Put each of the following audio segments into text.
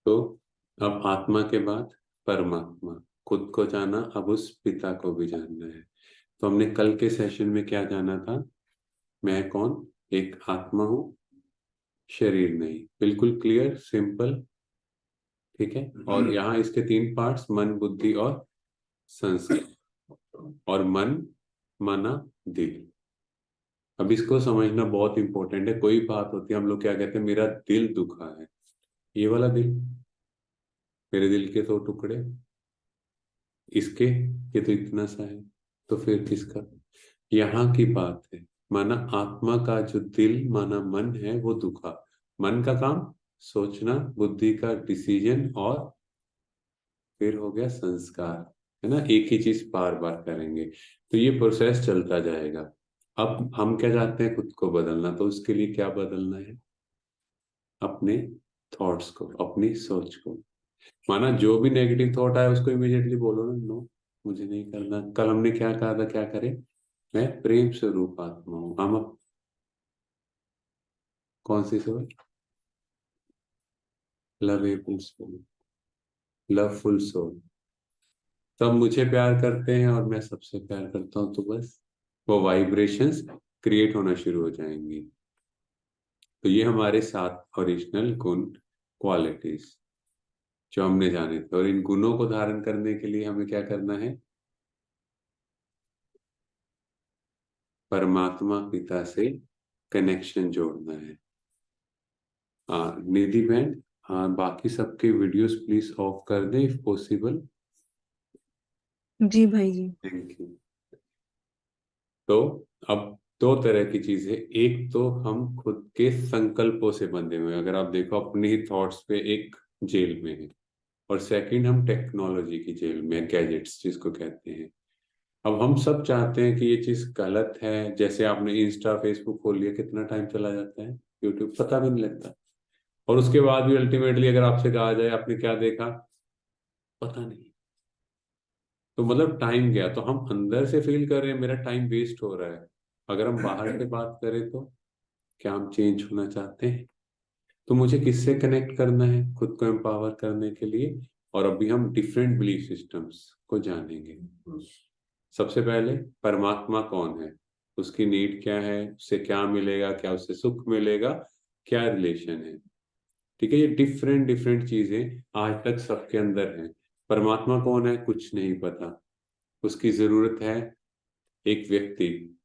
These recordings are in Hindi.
तो अब आत्मा के बाद परमात्मा, खुद को जाना, अब उस पिता को भी जानना है। तो हमने कल के सेशन में क्या जाना था? मैं कौन? एक आत्मा हूं, शरीर नहीं। बिल्कुल क्लियर, सिंपल। ठीक है। और यहाँ इसके तीन पार्ट्स, मन, बुद्धि और संस्कार। और मन माना दिल। अब इसको समझना बहुत इंपॉर्टेंट है। कोई बात होती है, हम लोग क्या कहते हैं, मेरा दिल दुखा है। ये वाला दिल, मेरे दिल के दो टुकड़े, इसके, ये तो इतना सा है, तो फिर किसका? यहाँ की बात है। माना आत्मा का जो दिल माना मन है वो दुखा। मन का काम सोचना, बुद्धि का डिसीजन, और फिर हो गया संस्कार। है ना, एक ही चीज बार बार करेंगे तो ये प्रोसेस चलता जाएगा। अब हम क्या चाहते हैं? खुद को बदलना। तो उसके लिए क्या बदलना है? अपने थॉट्स को, अपनी सोच को। माना जो भी नेगेटिव थॉट आया उसको इमीडिएटली बोलो ना, नो, मुझे नहीं करना। कल हमने क्या कहा था, क्या करें? मैं प्रेम स्वरूप आत्मा हूं। हम कौन सी soul? Lovable soul, loveful soul. सब मुझे प्यार करते हैं और मैं सबसे प्यार करता हूं, तो बस वो वाइब्रेशंस क्रिएट होना शुरू हो जाएंगी। तो ये हमारे 7 ओरिजिनल गुण, क्वालिटीज जो हमने जाने थे। और इन गुणों को धारण करने के लिए हमें क्या करना है? परमात्मा पिता से कनेक्शन जोड़ना है। निधि बहन, हाँ, बाकी सबके वीडियोस प्लीज ऑफ कर दें इफ पॉसिबल। जी भाई जी। Thank you. तो अब दो तरह की चीज है। एक तो हम खुद के संकल्पों से बंधे हुए हैं, अगर आप देखो अपने ही थॉट्स पे एक जेल में है। और सेकंड, हम टेक्नोलॉजी की जेल में, गैजेट्स जिसको कहते हैं। अब हम सब चाहते हैं कि ये चीज गलत है। जैसे आपने इंस्टा फेसबुक खोल लिया, कितना टाइम चला जाता है, यूट्यूब पता भी नहीं लगता। और उसके बाद भी अल्टीमेटली अगर आपसे कहा जाए आपने क्या देखा, पता नहीं। तो मतलब टाइम गया। तो हम अंदर से फील कर रहे हैं मेरा टाइम वेस्ट हो रहा है। अगर हम बाहर से बात करें तो क्या हम चेंज होना चाहते हैं? तो मुझे किससे कनेक्ट करना है खुद को एम्पावर करने के लिए? और अभी हम डिफरेंट बिलीफ सिस्टम्स को जानेंगे। सबसे पहले, परमात्मा कौन है, उसकी नीड क्या है, उससे क्या मिलेगा, क्या उससे सुख मिलेगा, क्या रिलेशन है। ठीक है, ये डिफरेंट डिफरेंट चीजें आज तक सबके अंदर है। परमात्मा कौन है, कुछ नहीं पता। उसकी जरूरत है एक व्यक्ति,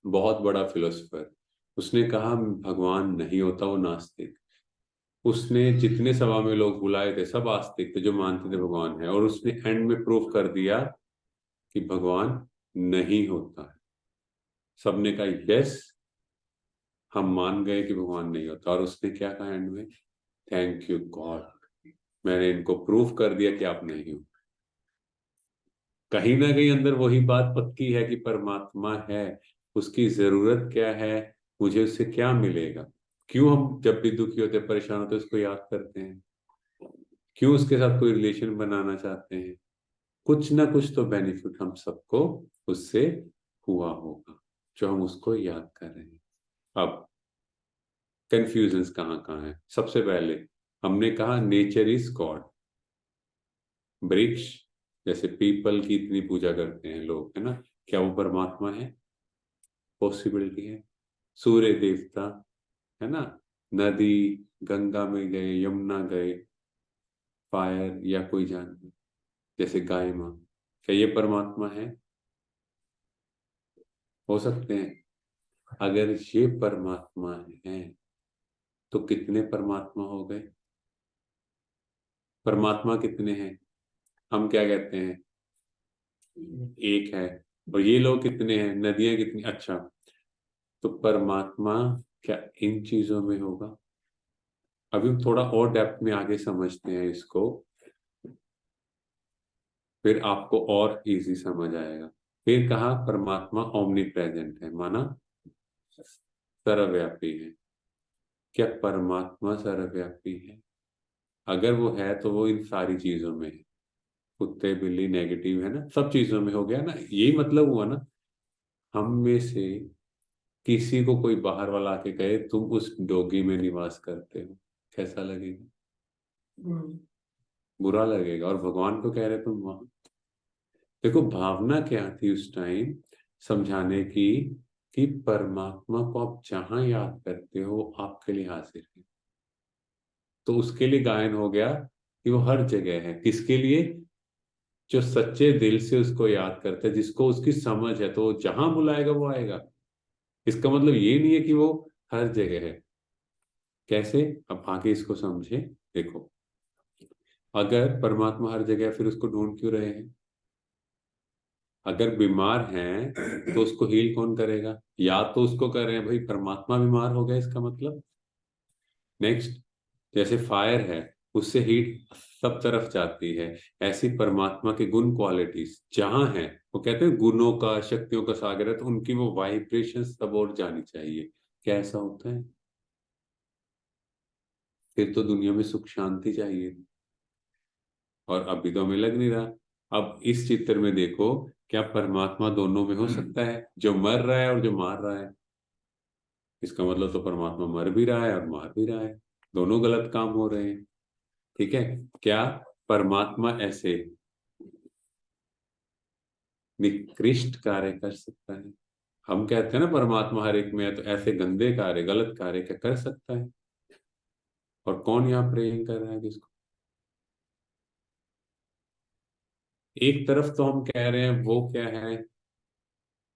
बहुत बड़ा फिलोसफर, उसने कहा भगवान नहीं होता, वो नास्तिक। उसने जितने सभा में लोग बुलाए थे सब आस्तिक थे जो मानते थे भगवान है, और उसने एंड में प्रूफ कर दिया कि भगवान नहीं होता है। सबने कहा यस, हम मान गए कि भगवान नहीं होता। और उसने क्या कहा एंड में? थैंक यू गॉड, मैंने इनको प्रूफ कर दिया कि आप नहीं हो। कहीं ना कहीं अंदर वही बात पक्की है कि परमात्मा है। उसकी जरूरत क्या है, मुझे उससे क्या मिलेगा? क्यों हम जब भी दुखी होते परेशान होते उसको याद करते हैं? क्यों उसके साथ कोई रिलेशन बनाना चाहते हैं? कुछ ना कुछ तो बेनिफिट हम सबको उससे हुआ होगा जो हम उसको याद कर रहे हैं। अब कंफ्यूजन्स कहाँ कहाँ है? सबसे पहले हमने कहा नेचर इज गॉड। वृक्ष, जैसे पीपल की इतनी पूजा करते हैं लोग, है ना, क्या वो परमात्मा है? पॉसिबिलिटी है। सूर्य देवता, है ना, नदी, गंगा में गए, यमुना गए, फायर या कोई जानवर जैसे गाय माँ, क्या ये परमात्मा है? हो सकते हैं। अगर ये परमात्मा है तो कितने परमात्मा हो गए? परमात्मा कितने हैं? हम क्या कहते हैं, एक है। और ये लोग कितने हैं, नदियां कितनी? अच्छा, तो परमात्मा क्या इन चीजों में होगा? अभी हम थोड़ा और डेप्थ में आगे समझते हैं इसको, फिर आपको और इजी समझ आएगा। फिर कहा परमात्मा ओमनी प्रेजेंट है, माना सर्वव्यापी है। क्या परमात्मा सर्वव्यापी है? अगर वो है तो वो इन सारी चीजों में है। कुत्ते बिल्ली नेगेटिव है ना, सब चीजों में हो गया ना, यही मतलब हुआ ना। हम में से किसी को कोई बाहर वाला आके कहे तुम उस डोगी में निवास करते हो, कैसा लगेगा? बुरा लगेगा। और भगवान को कह रहे तुम वहां। देखो भावना क्या थी उस टाइम, समझाने की कि परमात्मा को आप जहां याद करते हो वो आपके लिए हाजिर है। तो उसके लिए गायन हो गया कि वो हर जगह है। किसके लिए? जो सच्चे दिल से उसको याद करता है, जिसको उसकी समझ है, तो वो जहां बुलाएगा वो आएगा। इसका मतलब ये नहीं है कि वो हर जगह है। कैसे? अब आगे इसको समझे। देखो, अगर परमात्मा हर जगह है, फिर उसको ढूंढ क्यों रहे हैं? अगर बीमार हैं तो उसको हील कौन करेगा? या तो उसको कर रहे हैं भाई, परमात्मा बीमार हो गया इसका मतलब। नेक्स्ट, जैसे फायर है, उससे हीट सब तरफ जाती है। ऐसी परमात्मा के गुण क्वालिटीज जहां है, वो कहते हैं गुणों का, शक्तियों का सागर है, तो उनकी वो वाइब्रेशन सब और जानी चाहिए। क्या ऐसा होता है? फिर तो दुनिया में सुख शांति चाहिए, और अभी तो हमें लग नहीं रहा। अब इस चित्र में देखो, क्या परमात्मा दोनों में हो सकता है, जो मर रहा है और जो मार रहा है? इसका मतलब तो परमात्मा मर भी रहा है और मार भी रहा है। दोनों गलत काम हो रहे हैं। ठीक है। क्या परमात्मा ऐसे निकृष्ट कार्य कर सकता है? हम कहते हैं ना परमात्मा हर एक में है, तो ऐसे गंदे कार्य, गलत कार्य क्या कर सकता है? और कौन यहाँ प्रेम कर रहा है किसको? एक तरफ तो हम कह रहे हैं वो क्या है,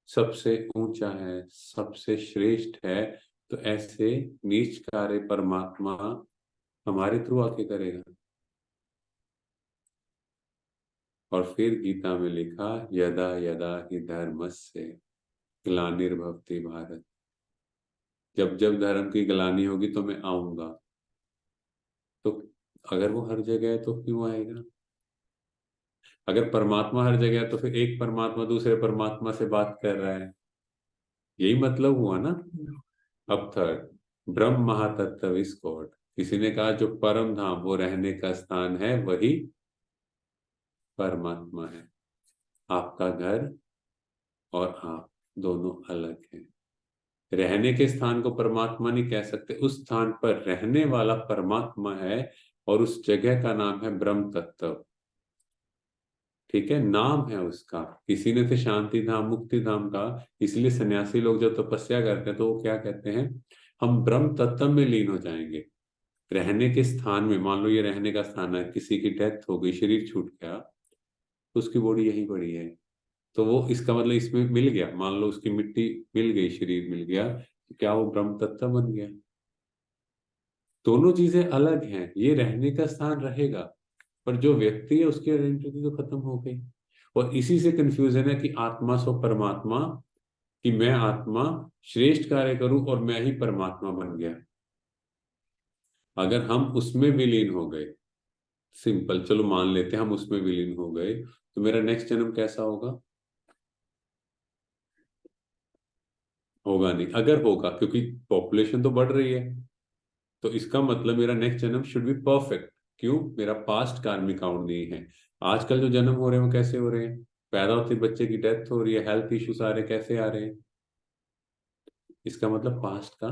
सबसे ऊंचा है, सबसे श्रेष्ठ है, तो ऐसे नीच कार्य परमात्मा हमारे थ्रू आके करेगा। और फिर गीता में लिखा, यदा यदा ही धर्मस्य ग्लानिर्भवति भारत। जब जब धर्म की ग्लानि होगी तो मैं आऊंगा। तो अगर वो हर जगह है तो क्यों आएगा? अगर परमात्मा हर जगह है तो फिर एक परमात्मा दूसरे परमात्मा से बात कर रहा है, यही मतलब हुआ ना। अब थर्ड, ब्रह्म महातत्व इज गॉड। किसी ने कहा जो परम धाम, वो रहने का स्थान है, वही परमात्मा है। आपका घर और आप दोनों अलग हैं। रहने के स्थान को परमात्मा नहीं कह सकते, उस स्थान पर रहने वाला परमात्मा है, और उस जगह का नाम है ब्रह्म तत्व। ठीक है, नाम है उसका। किसी ने तो शांति धाम, मुक्ति धाम का। इसलिए सन्यासी लोग जब तपस्या करते हैं तो वो क्या कहते हैं, हम ब्रह्म तत्व में लीन हो जाएंगे। रहने के स्थान में, मान लो ये रहने का स्थान है, किसी की डेथ हो गई, शरीर छूट गया, तो उसकी बॉडी यहीं पड़ी है, तो वो इसका मतलब इसमें मिल गया, मान लो उसकी मिट्टी मिल गई, शरीर मिल गया, तो क्या वो ब्रह्म तत्व बन गया? दोनों चीजें अलग हैं। ये रहने का स्थान रहेगा, पर जो व्यक्ति है उसकी आइडेंटिटी तो खत्म हो गई। और इसी से कंफ्यूजन है कि आत्मा सो परमात्मा, कि मैं आत्मा श्रेष्ठ कार्य करूं और मैं ही परमात्मा बन गया। अगर हम उसमें विलीन हो गए, सिंपल, चलो मान लेते हैं हम उसमें विलीन हो गए, तो मेरा नेक्स्ट जन्म कैसा होगा? होगा नहीं। अगर होगा, क्योंकि पॉपुलेशन तो बढ़ रही है, तो इसका मतलब मेरा नेक्स्ट जन्म शुड बी परफेक्ट। क्यों? मेरा पास्ट कार्मिक काउंट नहीं है। आजकल जो जन्म हो रहे हैं वो कैसे हो रहे हैं? पैदा होते ही बच्चे की डेथ हो रही है, हेल्थ इश्यूज आ रहे हैं, कैसे आ रहे हैं? इसका मतलब पास्ट का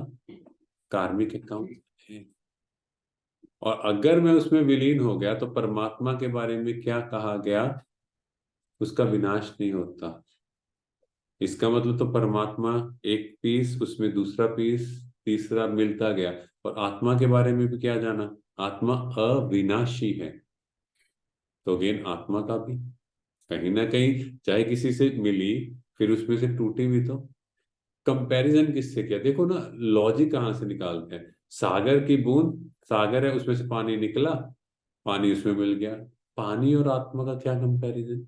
कार्मिक अकाउंट है। और अगर मैं उसमें विलीन हो गया, तो परमात्मा के बारे में क्या कहा गया, उसका विनाश नहीं होता। इसका मतलब तो परमात्मा एक पीस, उसमें दूसरा पीस, तीसरा मिलता गया। और आत्मा के बारे में भी क्या जाना, आत्मा अविनाशी है। तो अगेन आत्मा का भी कहीं ना कहीं, चाहे किसी से मिली, फिर उसमें से टूटी भी तो। कंपैरिजन किससे किया? देखो ना, लॉजिक कहाँ से निकालते हैं। सागर की बूंद, सागर है उसमें से पानी निकला, पानी उसमें मिल गया। पानी और आत्मा का क्या कंपैरिजन?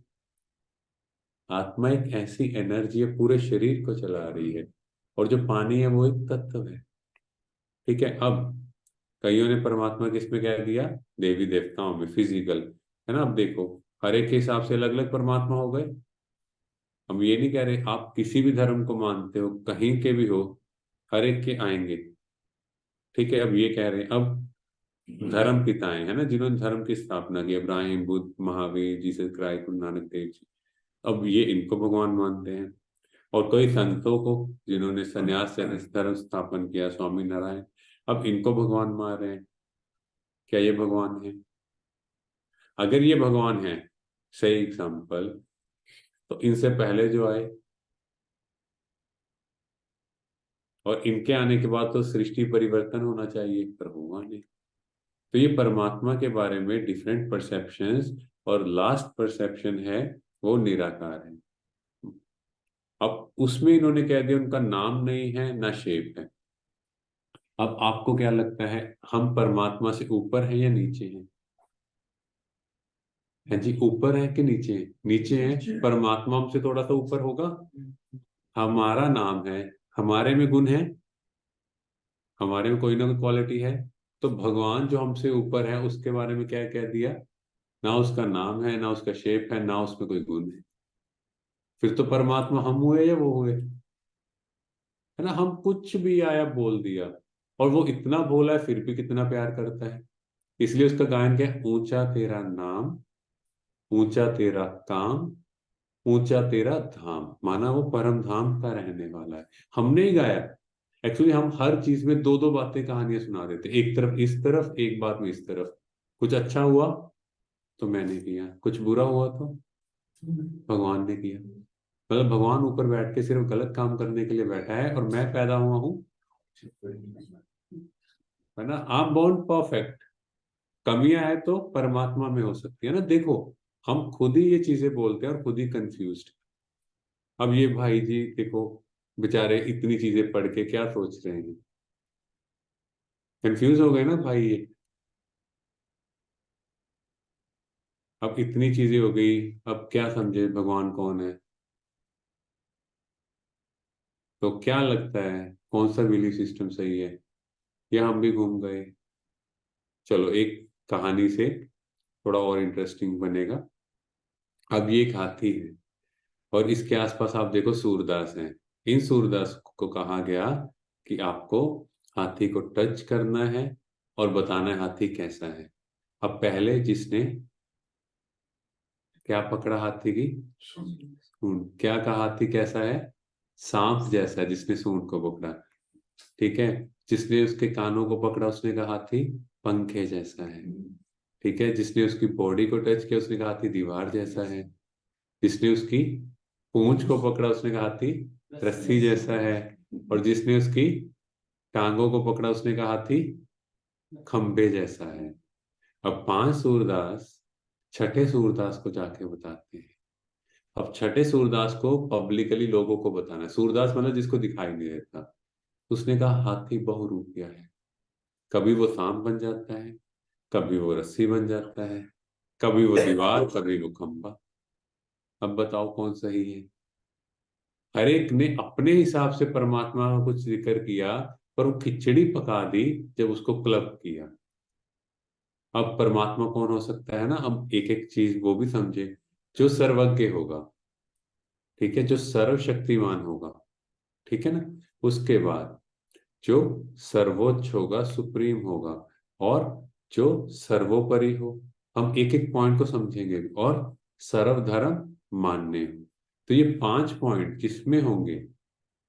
आत्मा एक ऐसी एनर्जी है, पूरे शरीर को चला रही है, और जो पानी है वो एक तत्व है। ठीक है। अब कईयों ने परमात्मा किसमें कह दिया, देवी देवताओं में, फिजिकल, है ना। अब देखो, हर एक के हिसाब से अलग अलग परमात्मा हो गए। हम ये नहीं कह रहे, आप किसी भी धर्म को मानते हो, कहीं के भी हो, हर एक के आएंगे। ठीक है। अब ये कह रहे हैं, अब धर्म पिताएं है ना, जिन्होंने धर्म की स्थापना की, इब्राहिम, बुद्ध, महावीर, जीसस क्राइस्ट, गुरु नानक देव जी, अब ये इनको भगवान मानते हैं। और कई संतों को, जिन्होंने संन्यास से धर्म स्थापन किया, स्वामी नारायण, अब इनको भगवान मान रहे हैं। क्या ये भगवान है? अगर ये भगवान है, सही एग्जाम्पल, तो इनसे पहले जो आए और इनके आने के बाद तो सृष्टि परिवर्तन होना चाहिए, पर हुआ नहीं। तो ये परमात्मा के बारे में डिफरेंट परसेप्शंस, और लास्ट परसेप्शन है वो निराकार है। अब उसमें इन्होंने कह दिया उनका नाम नहीं है ना शेप है। अब आपको क्या लगता है, हम परमात्मा से ऊपर हैं या नीचे हैं? है जी, ऊपर है कि नीचे है? नीचे है। परमात्मा हमसे थोड़ा सा ऊपर होगा। हमारा नाम है, हमारे में गुण है, हमारे में कोई ना कोई क्वालिटी है। तो भगवान जो हमसे ऊपर है उसके बारे में क्या कह दिया, ना उसका नाम है, ना उसका शेप है, ना उसमें कोई गुण है। फिर तो परमात्मा हम हुए या वो हुए? है ना, हम कुछ भी आया बोल दिया, और वो इतना बोला है फिर भी कितना प्यार करता है। इसलिए उसका गायन क्या है, ऊंचा तेरा नाम, ऊंचा तेरा काम, ऊंचा तेरा धाम। माना वो परम धाम का रहने वाला है। हमने ही गाया। एक्चुअली हम हर चीज में दो दो बातें कहानियां सुना देते, एक तरफ इस तरफ, एक बात में इस तरफ। कुछ अच्छा हुआ तो मैंने किया, कुछ बुरा हुआ तो भगवान ने किया। मतलब भगवान ऊपर बैठ के सिर्फ गलत काम करने के लिए बैठा है, और मैं पैदा हुआ हूँ, है ना, आई एम बोर्न परफेक्ट। कमियां है तो परमात्मा में हो सकती है ना। देखो, हम खुद ही ये चीजें बोलते हैं और खुद ही कंफ्यूज्ड। अब ये भाई जी देखो, बेचारे इतनी चीजें पढ़ के क्या सोच रहे हैं, कंफ्यूज हो गए ना भाई ये। अब इतनी चीजें हो गई, अब क्या समझे भगवान कौन है? तो क्या लगता है कौन सा बिलीफ सिस्टम सही है, या हम भी घूम गए? चलो एक कहानी से थोड़ा और इंटरेस्टिंग बनेगा। अब ये एक हाथी है, और इसके आसपास आप देखो सूरदास हैं। इन सूरदास को कहा गया कि आपको हाथी को टच करना है और बताना है हाथी कैसा है। अब पहले जिसने क्या पकड़ा हाथी की सूंड, क्या कहा हाथी कैसा है, सांप जैसा है, जिसने सूंड को पकड़ा। ठीक है। जिसने उसके कानों को पकड़ा उसने कहा हाथी पंखे जैसा है। ठीक है। जिसने उसकी बॉडी को टच किया उसने कहा हाथी दीवार जैसा है। जिसने उसकी पूंछ को पकड़ा उसने कहा हाथी रस्सी जैसा है। और जिसने उसकी टांगों को पकड़ा उसने कहा हाथी खंबे जैसा है। अब पांच सूरदास छठे सूरदास को जाके बताते हैं। अब छठे सूरदास को पब्लिकली लोगों को बताना है। सूरदास मतलब जिसको दिखाई नहीं देता। उसने कहा हाथी बहुरूपिया है, कभी वो सांप बन जाता है, कभी वो रस्सी बन जाता है, कभी वो दीवार, कभी वो खंबा। अब बताओ कौन सही है? हर एक ने अपने हिसाब से परमात्मा का कुछ जिक्र किया, पर वो खिचड़ी पका दी जब उसको क्लब किया। अब परमात्मा कौन हो सकता है ना, अब एक एक चीज वो भी समझे। जो सर्वज्ञ होगा, ठीक है, जो सर्वशक्तिमान होगा, ठीक है ना, उसके बाद जो सर्वोच्च होगा, सुप्रीम होगा, और जो सर्वोपरि हो। हम एक एक पॉइंट को समझेंगे भी। और सर्वधर्म मान्य हो। तो ये पांच पॉइंट जिसमें होंगे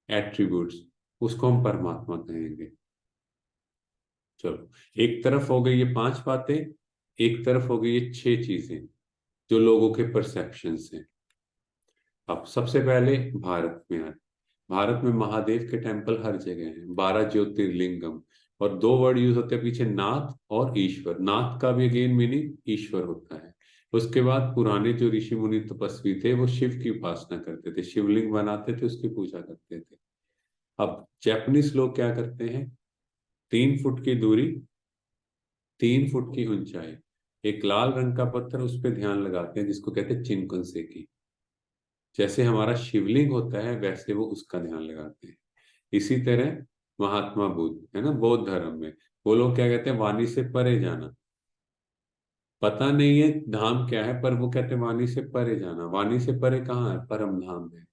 एट्रीब्यूट्स, उसको हम परमात्मा कहेंगे। चलो, एक तरफ हो गई ये पांच बातें, एक तरफ हो गई ये छह चीजें जो लोगों के परसेप्शन हैं। अब सबसे पहले भारत में आए। भारत में महादेव के टेम्पल हर जगह हैं, 12 ज्योतिर्लिंगम। और दो वर्ड यूज होते हैं पीछे, नाथ और ईश्वर। नाथ का भी अगेन मीनिंग ईश्वर होता है। उसके बाद पुराने जो ऋषि मुनि तपस्वी थे वो शिव की उपासना करते थे, शिवलिंग बनाते थे, उसकी पूजा करते थे। अब जैपनीज लोग क्या करते हैं, 3 फुट की दूरी, 3 फुट की ऊंचाई, एक लाल रंग का पत्थर, उस पर ध्यान लगाते हैं जिसको कहते हैं चिनकुनसेकी। जैसे हमारा शिवलिंग होता है वैसे वो उसका ध्यान लगाते हैं। इसी तरह महात्मा बुद्ध है ना, बौद्ध धर्म में वो लोग क्या कहते हैं, वाणी से परे जाना। पता नहीं है धाम क्या है, पर वो कहते हैं वाणी से परे जाना। वाणी से परे कहाँ है, परम धाम है।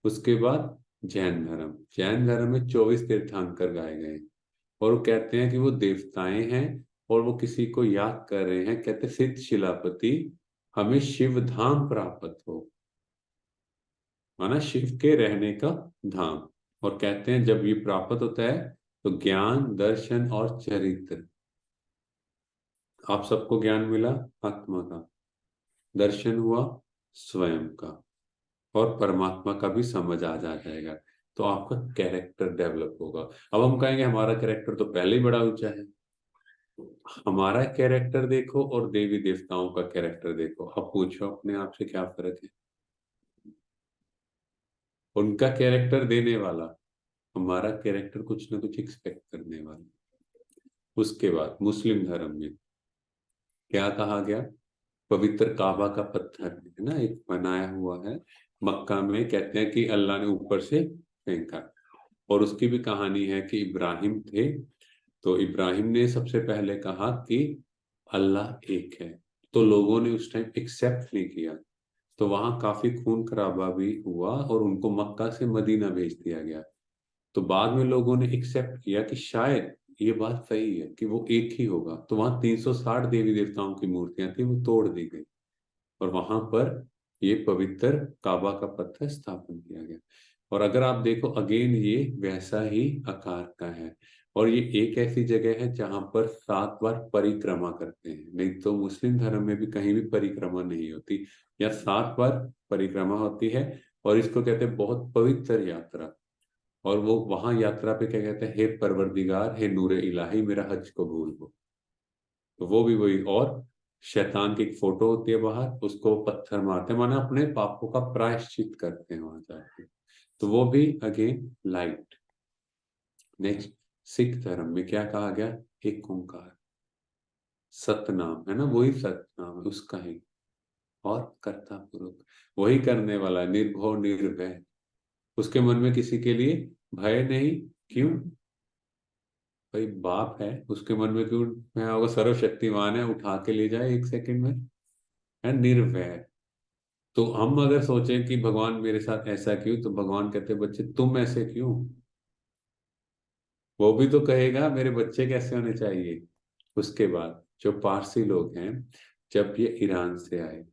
उसके बाद जैन धर्म, जैन धर्म में 24 तीर्थंकर गाए गए। और वो कहते हैं कि वो देवताएं हैं, और वो किसी को याद कर रहे हैं। कहते सिद्ध शिलापति, हमें शिव धाम प्राप्त हो, माना शिव के रहने का धाम। और कहते हैं जब ये प्राप्त होता है तो ज्ञान, दर्शन और चरित्र, आप सबको ज्ञान मिला आत्मा का, दर्शन हुआ स्वयं का, और परमात्मा का भी समझ आ जाएगा, तो आपका कैरेक्टर डेवलप होगा। अब हम कहेंगे हमारा कैरेक्टर तो पहले ही बड़ा ऊंचा है। हमारा कैरेक्टर देखो और देवी देवताओं का कैरेक्टर देखो, अब पूछो अपने आप से क्या फर्क है। उनका कैरेक्टर देने वाला, हमारा कैरेक्टर कुछ ना कुछ एक्सपेक्ट करने वाला। उसके बाद मुस्लिम धर्म में क्या कहा गया, पवित्र काबा का पत्थर है ना, एक बनाया हुआ है मक्का में, कहते हैं कि अल्लाह ने ऊपर से फेंका। और उसकी भी कहानी है कि इब्राहिम थे, तो इब्राहिम ने सबसे पहले कहा कि अल्लाह एक है, तो लोगों ने उस टाइम एक्सेप्ट नहीं किया, तो वहां काफी खून खराबा भी हुआ और उनको मक्का से मदीना भेज दिया गया। तो बाद में लोगों ने एक्सेप्ट किया कि शायद ये बात सही है कि वो एक ही होगा, तो वहां 360 देवी देवताओं की मूर्तियां थी, वो तोड़ दी गई और वहां पर ये पवित्र काबा का पत्थर स्थापन किया गया। और अगर आप देखो अगेन ये वैसा ही आकार का है, और ये एक ऐसी जगह है जहां पर 7 बार परिक्रमा करते हैं, नहीं तो मुस्लिम धर्म में भी कहीं भी परिक्रमा नहीं होती, या 7 बार परिक्रमा होती है। और इसको कहते हैं बहुत पवित्र यात्रा। और वो वहां यात्रा पे क्या कहते हैं, हे परवरदिगार, हे नूरे इलाही, मेरा हज कबूल हो। तो वो भी वही, और शैतान की एक फोटो होती है बाहर, उसको पत्थर मारते हैं, माना अपने पापों का प्रायश्चित करते हैं वहां जाके। तो वो भी अगेन लाइट। नेक्स्ट, सिख धर्म में क्या कहा गया, एक ओंकार, सतनाम है ना, वही सतनाम है उसका ही, और कर्ता पुरुष, वही करने वाला, निर्भय निर्भय, उसके मन में किसी के लिए भय नहीं। क्यों, भाई बाप है, उसके मन में क्यों भय होगा, सर्वशक्तिमान है, उठा के ले जाए एक सेकंड में, है निर्भय। तो हम अगर सोचें कि भगवान मेरे साथ ऐसा क्यों, तो भगवान कहते बच्चे तुम ऐसे क्यों, वो भी तो कहेगा मेरे बच्चे कैसे होने चाहिए। उसके बाद जो पारसी लोग हैं, जब ये ईरान से आए,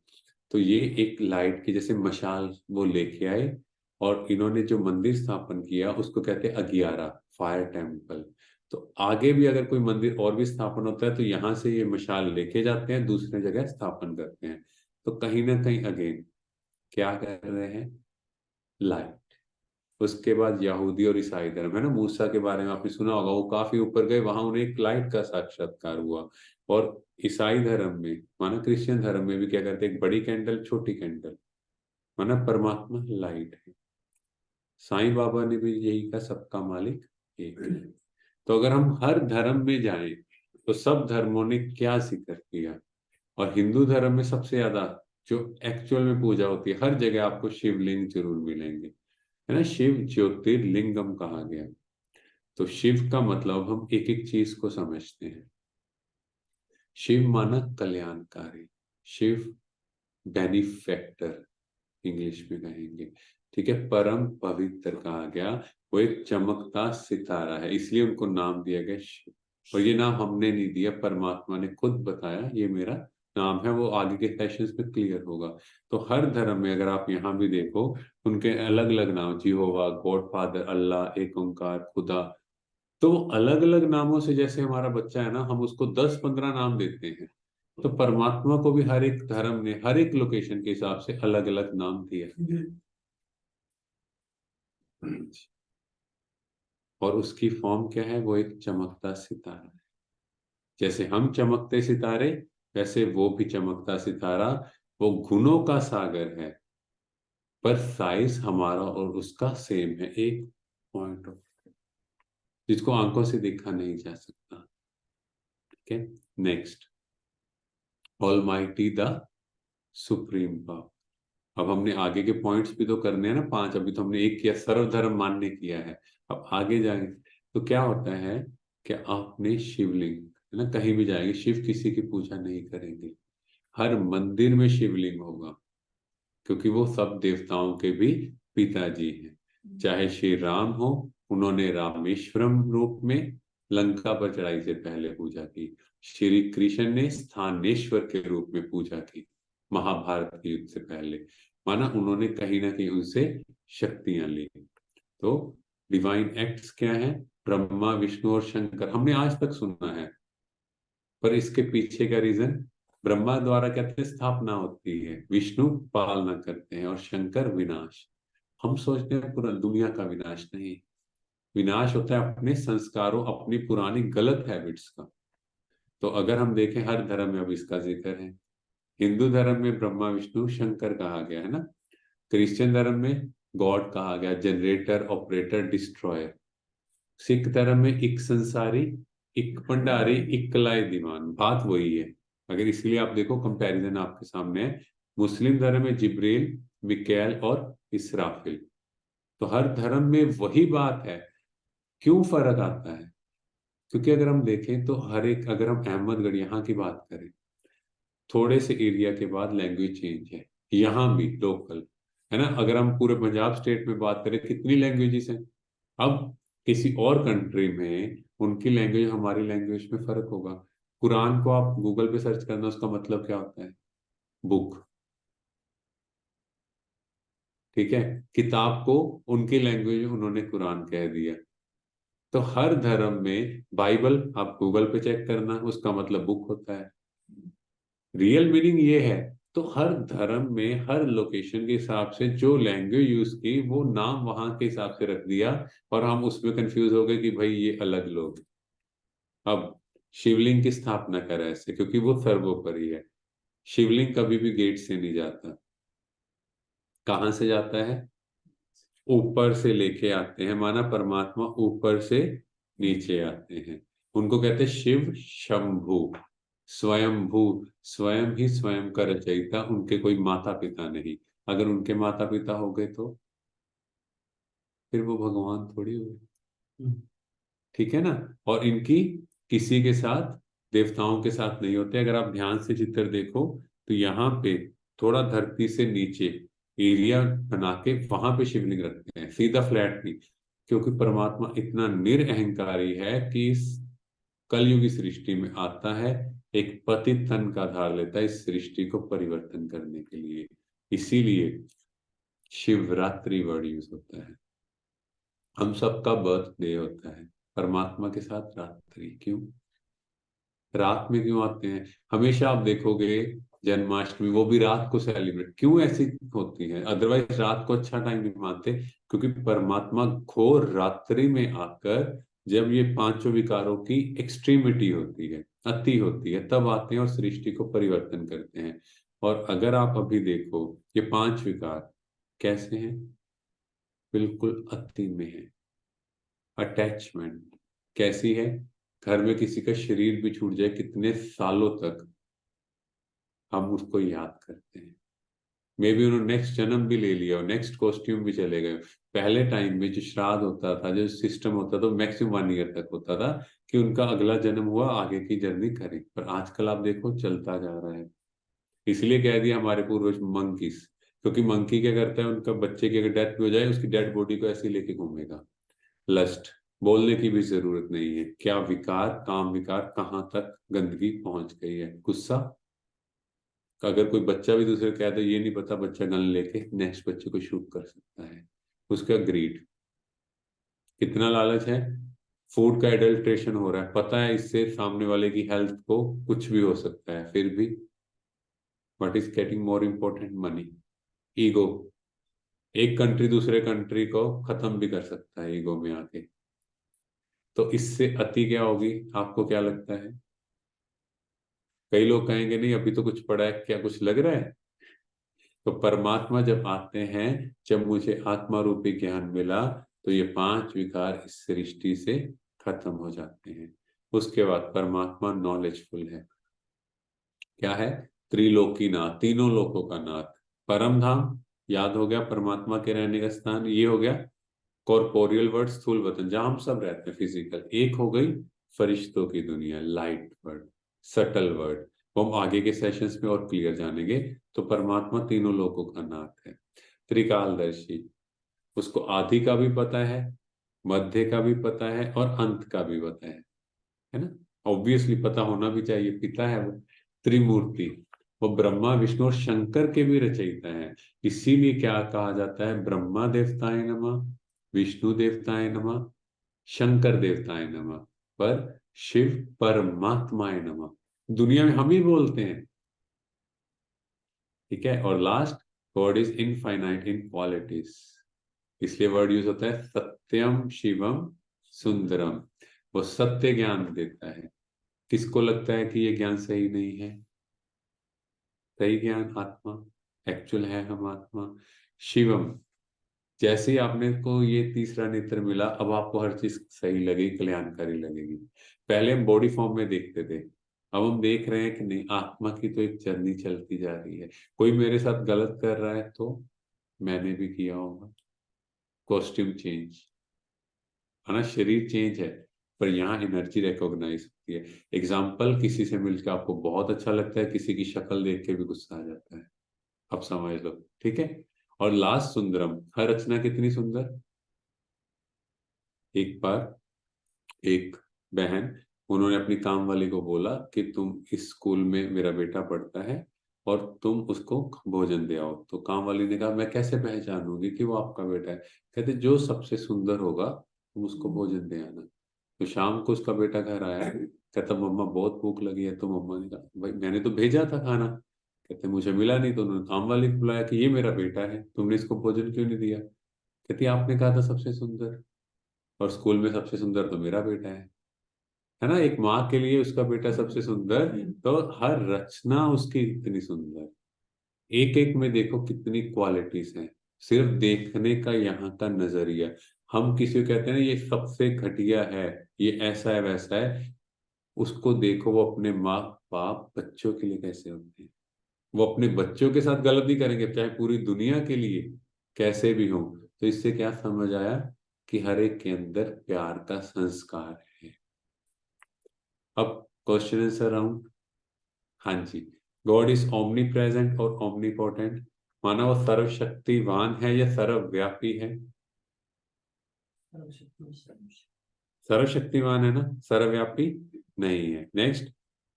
तो ये एक लाइट की जैसे मशाल वो लेके आए, और इन्होंने जो मंदिर स्थापन किया उसको कहते हैं अगियारा, फायर टेम्पल। तो आगे भी अगर कोई मंदिर और भी स्थापन होता है तो यहाँ से ये मशाल लेके जाते हैं, दूसरे जगह स्थापन करते हैं। तो कहीं ना कहीं अगेन क्या कर रहे हैं, लाइट। उसके बाद यहूदी और ईसाई धर्म है ना, मूसा के बारे में आपने सुना होगा, वो काफी ऊपर गए, वहां उन्हें एक लाइट का साक्षात्कार हुआ। और ईसाई धर्म में, माना क्रिश्चियन धर्म में भी क्या करते हैं, एक बड़ी कैंडल छोटी कैंडल, माना परमात्मा लाइट है। साईं बाबा ने भी यही कहा, सबका मालिक एक है। तो अगर हम हर धर्म में जाएं तो सब धर्मों ने क्या जिक्र किया, और हिंदू धर्म में सबसे ज्यादा जो एक्चुअल में पूजा होती है, हर जगह आपको शिवलिंग जरूर मिलेंगे, है ना, शिव ज्योतिर्लिंगम कहा गया। तो शिव का मतलब हम एक एक चीज को समझते हैं। शिव माना कल्याणकारी, शिव बेनिफैक्टर इंग्लिश में कहेंगे, ठीक है। परम पवित्र कहा गया, वो एक चमकता सितारा है, इसलिए उनको नाम दिया गया शिव। और ये नाम हमने नहीं दिया, परमात्मा ने खुद बताया ये मेरा नाम है, वो आगे के सेशंस में क्लियर होगा। तो हर धर्म में अगर आप यहाँ भी देखो, उनके अलग अलग नाम, जिहोवा, गॉड फादर, अल्लाह, एक ओंकार, खुदा। तो अलग अलग नामों से, जैसे हमारा बच्चा है ना, हम उसको 10-15 नाम देते हैं, तो परमात्मा को भी हर एक धर्म ने हर एक लोकेशन के हिसाब से अलग अलग नाम दिया है। और उसकी फॉर्म क्या है, वो एक चमकता सितारा है। जैसे हम चमकते सितारे, वैसे वो भी चमकता सितारा, वो गुणों का सागर है, पर साइज हमारा और उसका सेम है, एक पॉइंट ऑफ, जिसको आंखों से देखा नहीं जा सकता। ठीक है। Next, almighty the supreme power. अब हमने आगे के पॉइंट्स भी तो करने हैं ना 5, अभी तो हमने एक किया, सर्वधर्म मान्य किया है। अब आगे जाएंगे तो क्या होता है कि आपने शिवलिंग, है ना, कहीं भी जाएंगे शिव किसी की पूजा नहीं करेंगे, हर मंदिर में शिवलिंग होगा, क्योंकि वो सब देवताओं के भी पिताजी हैं। चाहे श्री राम हो, उन्होंने रामेश्वरम रूप में लंका पर चढ़ाई से पहले पूजा की, श्री कृष्ण ने स्थानेश्वर के रूप में पूजा की महाभारत के युद्ध से पहले, माना उन्होंने कहीं ना कहीं उनसे शक्तियां ली। तो डिवाइन एक्ट्स क्या है, ब्रह्मा विष्णु और शंकर हमने आज तक सुना है, पर इसके पीछे का रीजन ब्रह्मा द्वारा कहते हैं स्थापना होती है, विष्णु पालना करते हैं और शंकर विनाश। हम सोचते हैं पूरा दुनिया का विनाश, नहीं। विनाश होता है अपने संस्कारों, अपनी पुरानी गलत हैबिट्स का। तो अगर हम देखें हर धर्म में अब इसका जिक्र है। हिंदू धर्म में ब्रह्मा विष्णु शंकर कहा गया है ना। क्रिश्चियन धर्म में गॉड कहा गया, जनरेटर ऑपरेटर डिस्ट्रॉयर। सिख धर्म में एक संसारी, एक भंडारी, एक कलाए दीवान, बात वही है। अगर इसलिए आप देखो कंपैरिजन आपके सामने है। मुस्लिम धर्म में जिब्रील, मिकाएल और इसराफिल। तो हर धर्म में वही बात है। क्यों फर्क आता है? क्योंकि अगर हम देखें तो हर एक, अगर हम अहमदगढ़ यहाँ की बात करें, थोड़े से एरिया के बाद लैंग्वेज चेंज है। यहाँ भी लोकल है ना। अगर हम पूरे पंजाब स्टेट में बात करें, कितनी लैंग्वेजेस हैं। अब किसी और कंट्री में उनकी लैंग्वेज हमारी लैंग्वेज में फर्क होगा। कुरान को आप गूगल पे सर्च करना, उसका मतलब क्या होता है? बुक। ठीक है। किताब को उनकी लैंग्वेज में उन्होंने कुरान कह दिया। तो हर धर्म में बाइबल आप गूगल पे चेक करना, उसका मतलब बुक होता है। रियल मीनिंग ये है। तो हर धर्म में हर लोकेशन के हिसाब से जो लैंग्वेज यूज की, वो नाम वहां के हिसाब से रख दिया। और हम उसमें कंफ्यूज हो गए कि भाई ये अलग लोग। अब शिवलिंग की स्थापना करा ऐसे, क्योंकि वो सर्वोपरि है। शिवलिंग कभी भी गेट से नहीं जाता। कहाँ से जाता है? ऊपर से लेके आते हैं, माना परमात्मा ऊपर से नीचे आते हैं। उनको कहते हैं शिव शंभु, स्वयंभू। स्वयं ही स्वयं का रचयिता, उनके कोई माता पिता नहीं। अगर उनके माता पिता हो गए तो फिर वो भगवान थोड़ी हुए। ठीक है ना। और इनकी किसी के साथ, देवताओं के साथ नहीं होते। अगर आप ध्यान से चित्र देखो तो यहाँ पे थोड़ा धरती से नीचे एरिया बना के वहां पे शिवलिंग रखते हैं, सीधा फ्लैट नहीं। क्योंकि परमात्मा इतना निरअहंकारी है कि इस कलयुगी सृष्टि में आता है, एक पतित तन का आधार लेता है इस सृष्टि को परिवर्तन करने के लिए। इसीलिए शिवरात्रि वर्ड यूज होता है। हम सबका बर्थडे होता है, परमात्मा के साथ रात्रि क्यों? रात में क्यों आते हैं? हमेशा आप देखोगे जन्माष्टमी, वो भी रात को सेलिब्रेट क्यों ऐसी होती है? अदरवाइज रात को अच्छा टाइम नहीं मानते। क्योंकि परमात्मा घोर रात्रि में आकर, जब ये पांचों विकारों की एक्सट्रीमिटी होती है, अति होती है, तब आते हैं और सृष्टि को परिवर्तन करते हैं। और अगर आप अभी देखो, ये पांच विकार कैसे हैं? बिल्कुल अति में है। अटैचमेंट कैसी है? घर में किसी का शरीर भी छूट जाए, कितने सालों तक हम उसको याद करते हैं। मे बी उन्होंने नेक्स्ट जन्म भी ले लिया और नेक्स्ट कॉस्ट्यूम भी चले गए। पहले टाइम में जो श्राद्ध होता था, जो सिस्टम होता था, मैक्सिमम 1 ईयर तक होता था कि उनका अगला जन्म हुआ, आगे की जर्नी करें। पर आजकल आप देखो चलता जा रहा है। इसलिए कह दिया हमारे पूर्वज मंकीस। क्योंकि मंकी क्या करता है, उनका बच्चे की अगर डेथ भी हो जाए, उसकी डेड बॉडी को ऐसे ही लेके घूमेगा। लस्ट, बोलने की भी जरूरत नहीं है। क्या विकार, काम विकार, कहाँ तक गंदगी पहुंच गई है। गुस्सा, अगर कोई बच्चा भी दूसरे को कह दे, ये नहीं पता, बच्चा गन लेके नेक्स्ट बच्चे को शूट कर सकता है। उसका ग्रीड, कितना लालच है। फूड का एडल्ट्रेशन हो रहा है, पता है इससे सामने वाले की हेल्थ को कुछ भी हो सकता है, फिर भी what is getting more important? Money. Ego, एक कंट्री दूसरे कंट्री को खत्म भी कर सकता है ईगो में आके। तो इससे अति क्या होगी, आपको क्या लगता है? कई लोग कहेंगे नहीं अभी तो कुछ पड़ा है, क्या कुछ लग रहा है? तो परमात्मा जब आते हैं, जब मुझे आत्मा रूपी ज्ञान मिला, तो ये पांच विकार इस सृष्टि से खत्म हो जाते हैं। उसके बाद परमात्मा नॉलेजफुल है। क्या है? त्रिलोकीनाथ, तीनों लोकों का नाथ। परम धाम याद हो गया, परमात्मा के रहने का स्थान। ये हो गया कॉर्पोरियल वर्ड, स्थूल वतन, जहां हम सब रहते हैं, फिजिकल। एक हो गई फरिश्तों की दुनिया, लाइट वर्ड, सटल वर्ड। वो हम आगे के सेशंस में और क्लियर जानेंगे। तो परमात्मा तीनों लोकों का नाथ है। त्रिकालदर्शी, उसको आदि का भी पता है, मध्य का भी पता है और अंत का भी पता है ना। ऑब्वियसली पता होना भी चाहिए, पिता है वो। त्रिमूर्ति, वो ब्रह्मा विष्णु और शंकर के भी रचयिता है। इसीलिए क्या कहा जाता है? ब्रह्मा देवताय नमः, विष्णु देवताय नमः, शंकर देवताय नमः, पर शिव परमात्माय नमः। दुनिया में हम ही बोलते हैं, ठीक है। और last, God is infinite in qualities, इसलिए वर्ड यूज होता है सत्यम शिवम सुंदरम। वो सत्य ज्ञान देता है। किसको लगता है कि ये ज्ञान सही नहीं है? सही ज्ञान आत्मा, एक्चुअल है हम आत्मा। शिवम, जैसे ही आपने को ये तीसरा नेत्र मिला, अब आपको हर चीज सही लगेगी, कल्याणकारी लगेगी। पहले हम बॉडी फॉर्म में देखते थे, अब हम देख रहे हैं कि नहीं, आत्मा की तो एक जर्नी चलती जा रही है। कोई मेरे साथ गलत कर रहा है तो मैंने भी किया होगा। कॉस्ट्यूम चेंज है ना, शरीर चेंज है, पर यहाँ एनर्जी रिकॉग्नाइज होती है। एग्जाम्पल, किसी से मिलकर आपको बहुत अच्छा लगता है, किसी की शक्ल देख के भी गुस्सा आ जाता है, आप समझ लो। ठीक है। और लास्ट सुंदरम, हर रचना कितनी सुंदर। एक बार एक बहन, उन्होंने अपनी काम वाली को बोला कि तुम इस स्कूल में मेरा बेटा पढ़ता है और तुम उसको भोजन दे आओ। तो काम वाली ने कहा, मैं कैसे पहचानूंगी कि वो आपका बेटा है? कहते, जो सबसे सुंदर होगा तुम उसको भोजन दे आना। तो शाम को उसका बेटा घर आया, कहता मम्मा बहुत भूख लगी है। तो मम्मा ने कहा, भाई मैंने तो भेजा था खाना। कहते, मुझे मिला नहीं। तो उन्होंने काम वाली को बुलाया कि ये मेरा बेटा है, तुमने इसको भोजन क्यों नहीं दिया? कहती, आपने कहा था सबसे सुंदर, और स्कूल में सबसे सुंदर तो मेरा बेटा है ना। एक माँ के लिए उसका बेटा सबसे सुंदर, तो हर रचना उसकी इतनी सुंदर। एक एक में देखो कितनी क्वालिटीज हैं, सिर्फ देखने का यहाँ का नजरिया। हम किसी को कहते हैं ना ये सबसे घटिया है, ये ऐसा है वैसा है, उसको देखो वो अपने माँ बाप बच्चों के लिए कैसे होते हैं। वो अपने बच्चों के साथ गलती करेंगे, चाहे पूरी दुनिया के लिए कैसे भी हो। तो इससे क्या समझ आया कि हर एक के अंदर प्यार का संस्कार है। अब क्वेश्चन आंसर राउंड। हाँ जी। गॉड इज ओमनी प्रेजेंट और ओमनीपोटेंट, माना वो सर्वशक्तिवान है या सर्वव्यापी है? सर्वशक्तिवान है ना, सर्वव्यापी नहीं है। Next,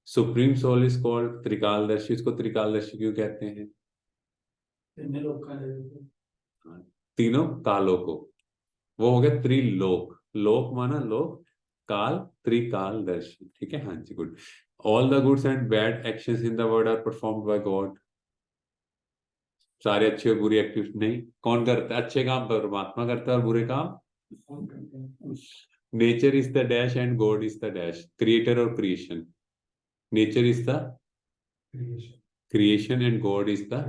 supreme soul is called trikaldarshi, उसको त्रिकालदर्शी क्यों कहते हैं? हाँ, तीनों कालों को, वो हो गया त्रिलोक। लोक माना लोक, काल, त्रिकालदर्शी। ठीक है, हाँ जी, good. All the goods and bad actions in the world are performed by God, सारे अच्छे और बुरे एक्टिव नहीं, कौन करता है? अच्छे काम परमात्मा करता है और बुरे काम nature is the dash and God is the dash, creator और creation. Nature is the creation and God is the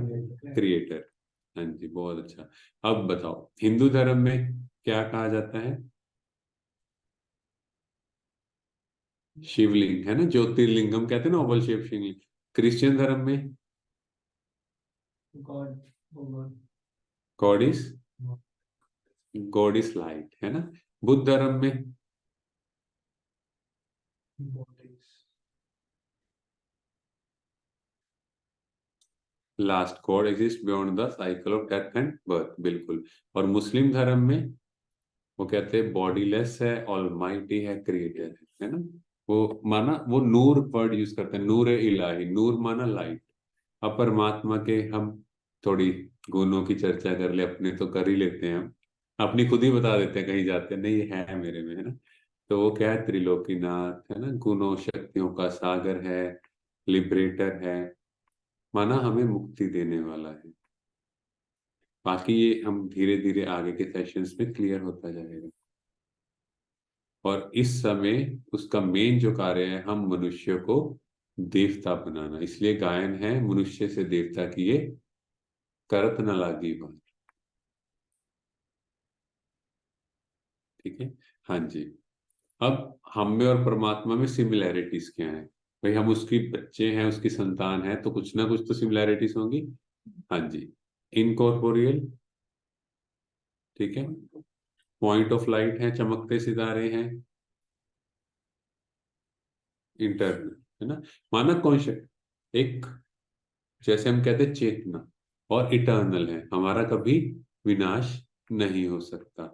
creator. हाँ जी, बहुत अच्छा। अब बताओ, हिंदू धर्म में क्या कहा जाता है? शिवलिंग है ना, ज्योतिर्लिंगम कहते हैं ना, ओवल शेप शिवलिंग। क्रिश्चियन धर्म में God is, God is light है ना। बुद्ध धर्म में last, God exist beyond the cycle of death and birth, बिल्कुल। और मुस्लिम धर्म में वो कहते हैं बॉडीलेस है, ऑलमाइटी है, क्रिएटर है ना। वो माना वो नूर वर्ड यूज करते हैं, नूर इलाही, नूर माना लाइट। अब परमात्मा के हम थोड़ी गुणों की चर्चा कर ले, अपने तो कर ही लेते हैं हम, अपनी खुद ही बता देते हैं कहीं जाते हैं, नहीं ये है मेरे में, है ना। तो वो क्या है, त्रिलोकीनाथ है ना, गुणों शक्तियों का सागर है, लिबरेटर है, माना हमें मुक्ति देने वाला है। बाकी ये हम धीरे धीरे आगे के सेशंस में क्लियर होता जाएगा। और इस समय उसका मेन जो कार्य है, हम मनुष्य को देवता बनाना, इसलिए गायन है, मनुष्य से देवता किए करत न लागी बात। ठीक है, हाँ जी। अब हम में और परमात्मा में सिमिलैरिटीज क्या है? भाई हम उसकी बच्चे हैं, उसकी संतान है, तो कुछ ना कुछ तो सिमिलैरिटीज होंगी। हाँ जी। इनकॉर्पोरियल, ठीक है। पॉइंट ऑफ लाइट है, चमकते सितारे हैं। इंटरनल है ना, माना कॉन्शियस, एक जैसे हम कहते हैं चेतना। और इटर्नल है, हमारा कभी विनाश नहीं हो सकता।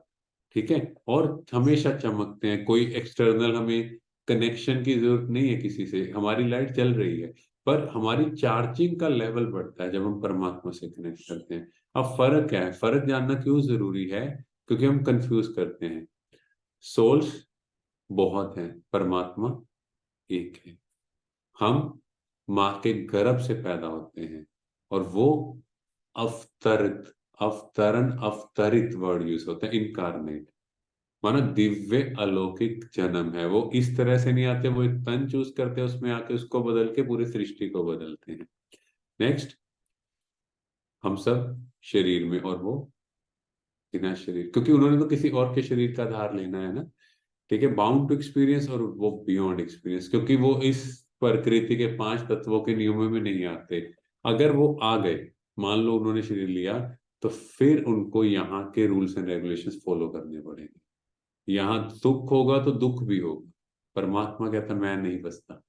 ठीक है। और हमेशा चमकते हैं, कोई एक्सटर्नल हमें कनेक्शन की जरूरत नहीं है किसी से, हमारी लाइट जल रही है, पर हमारी चार्जिंग का लेवल बढ़ता है जब हम परमात्मा से कनेक्ट करते हैं। अब फर्क क्या है, फर्क जानना क्यों जरूरी है? क्योंकि हम कंफ्यूज करते हैं। सोल्स बहुत हैं, परमात्मा एक है। हम माँ के गर्भ से पैदा होते हैं, और वो अवतरित, अवतरण, अवतरित वर्ड यूज होता है, इनकारनेट, माना दिव्य अलौकिक जन्म है। वो इस तरह से नहीं आते, वो एक तन चूज करते हैं, उसमें आके उसको बदल के पूरी सृष्टि को बदलते हैं। नेक्स्ट, हम सब शरीर में और वो बिना शरीर, क्योंकि उन्होंने तो किसी और के शरीर का आधार लेना है ना। ठीक है, बाउंड टू एक्सपीरियंस और वो बियॉन्ड एक्सपीरियंस, क्योंकि वो इस प्रकृति के पांच तत्वों के नियमों में नहीं आते। अगर वो आ गए, मान लो उन्होंने शरीर लिया, तो फिर उनको यहाँ के रूल्स एंड रेगुलेशंस फॉलो करने पड़ेंगे। यहाँ सुख होगा तो दुख भी होगा। परमात्मा कहता मैं नहीं फंसता,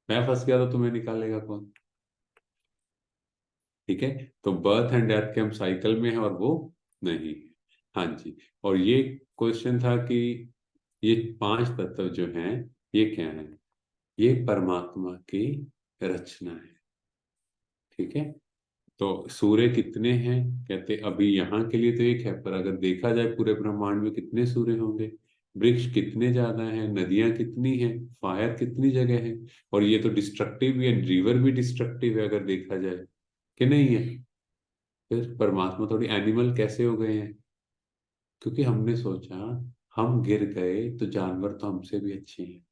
मैं फंस गया तो तुम्हें निकालेगा कौन। ठीक है, तो बर्थ एंड डेथ के हम साइकिल में हैं और वो नहीं है। हाँ जी। और ये क्वेश्चन था कि ये पांच तत्व जो हैं ये क्या है, ये परमात्मा की रचना है। ठीक है, तो सूर्य कितने हैं, कहते अभी यहाँ के लिए तो एक है, पर अगर देखा जाए पूरे ब्रह्मांड में कितने सूर्य होंगे। वृक्ष कितने ज्यादा हैं, नदियां कितनी हैं, फायर कितनी जगह है। और ये तो डिस्ट्रक्टिव भी है, रिवर भी डिस्ट्रक्टिव है अगर देखा जाए, कि नहीं है। फिर परमात्मा थोड़ी एनिमल कैसे हो गए हैं, क्योंकि हमने सोचा हम गिर गए तो जानवर तो हमसे भी अच्छे हैं।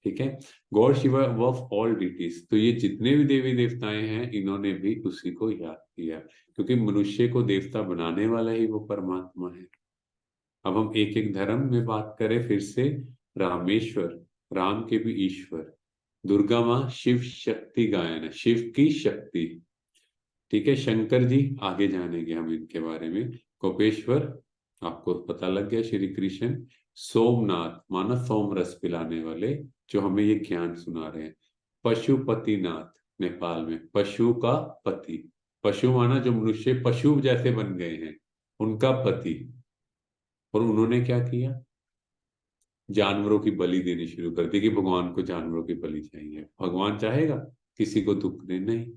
ठीक है, God Shiva of all deities, तो ये जितने भी देवी देवताएं हैं इन्होंने भी उसी को याद किया, क्योंकि मनुष्य को देवता बनाने वाला ही वो परमात्मा है। अब हम एक एक धर्म में बात करें फिर से, रामेश्वर, राम के भी ईश्वर, दुर्गा माँ शिव शक्ति गायन है, शिव की शक्ति। ठीक है, शंकर जी आगे जानेंगे हम इनके बारे में। कोपेश्वर, आपको पता लग गया, श्री कृष्ण। सोमनाथ माना सोम रस पिलाने वाले, जो हमें ये ज्ञान सुना रहे हैं। पशुपतिनाथ, नेपाल में पशु का पति, पशु माना जो मनुष्य पशु जैसे बन गए हैं उनका पति। और उन्होंने क्या किया, जानवरों की बलि देनी शुरू कर दी, कि भगवान को जानवरों की बलि चाहिए, भगवान चाहेगा किसी को दुख दे नहीं।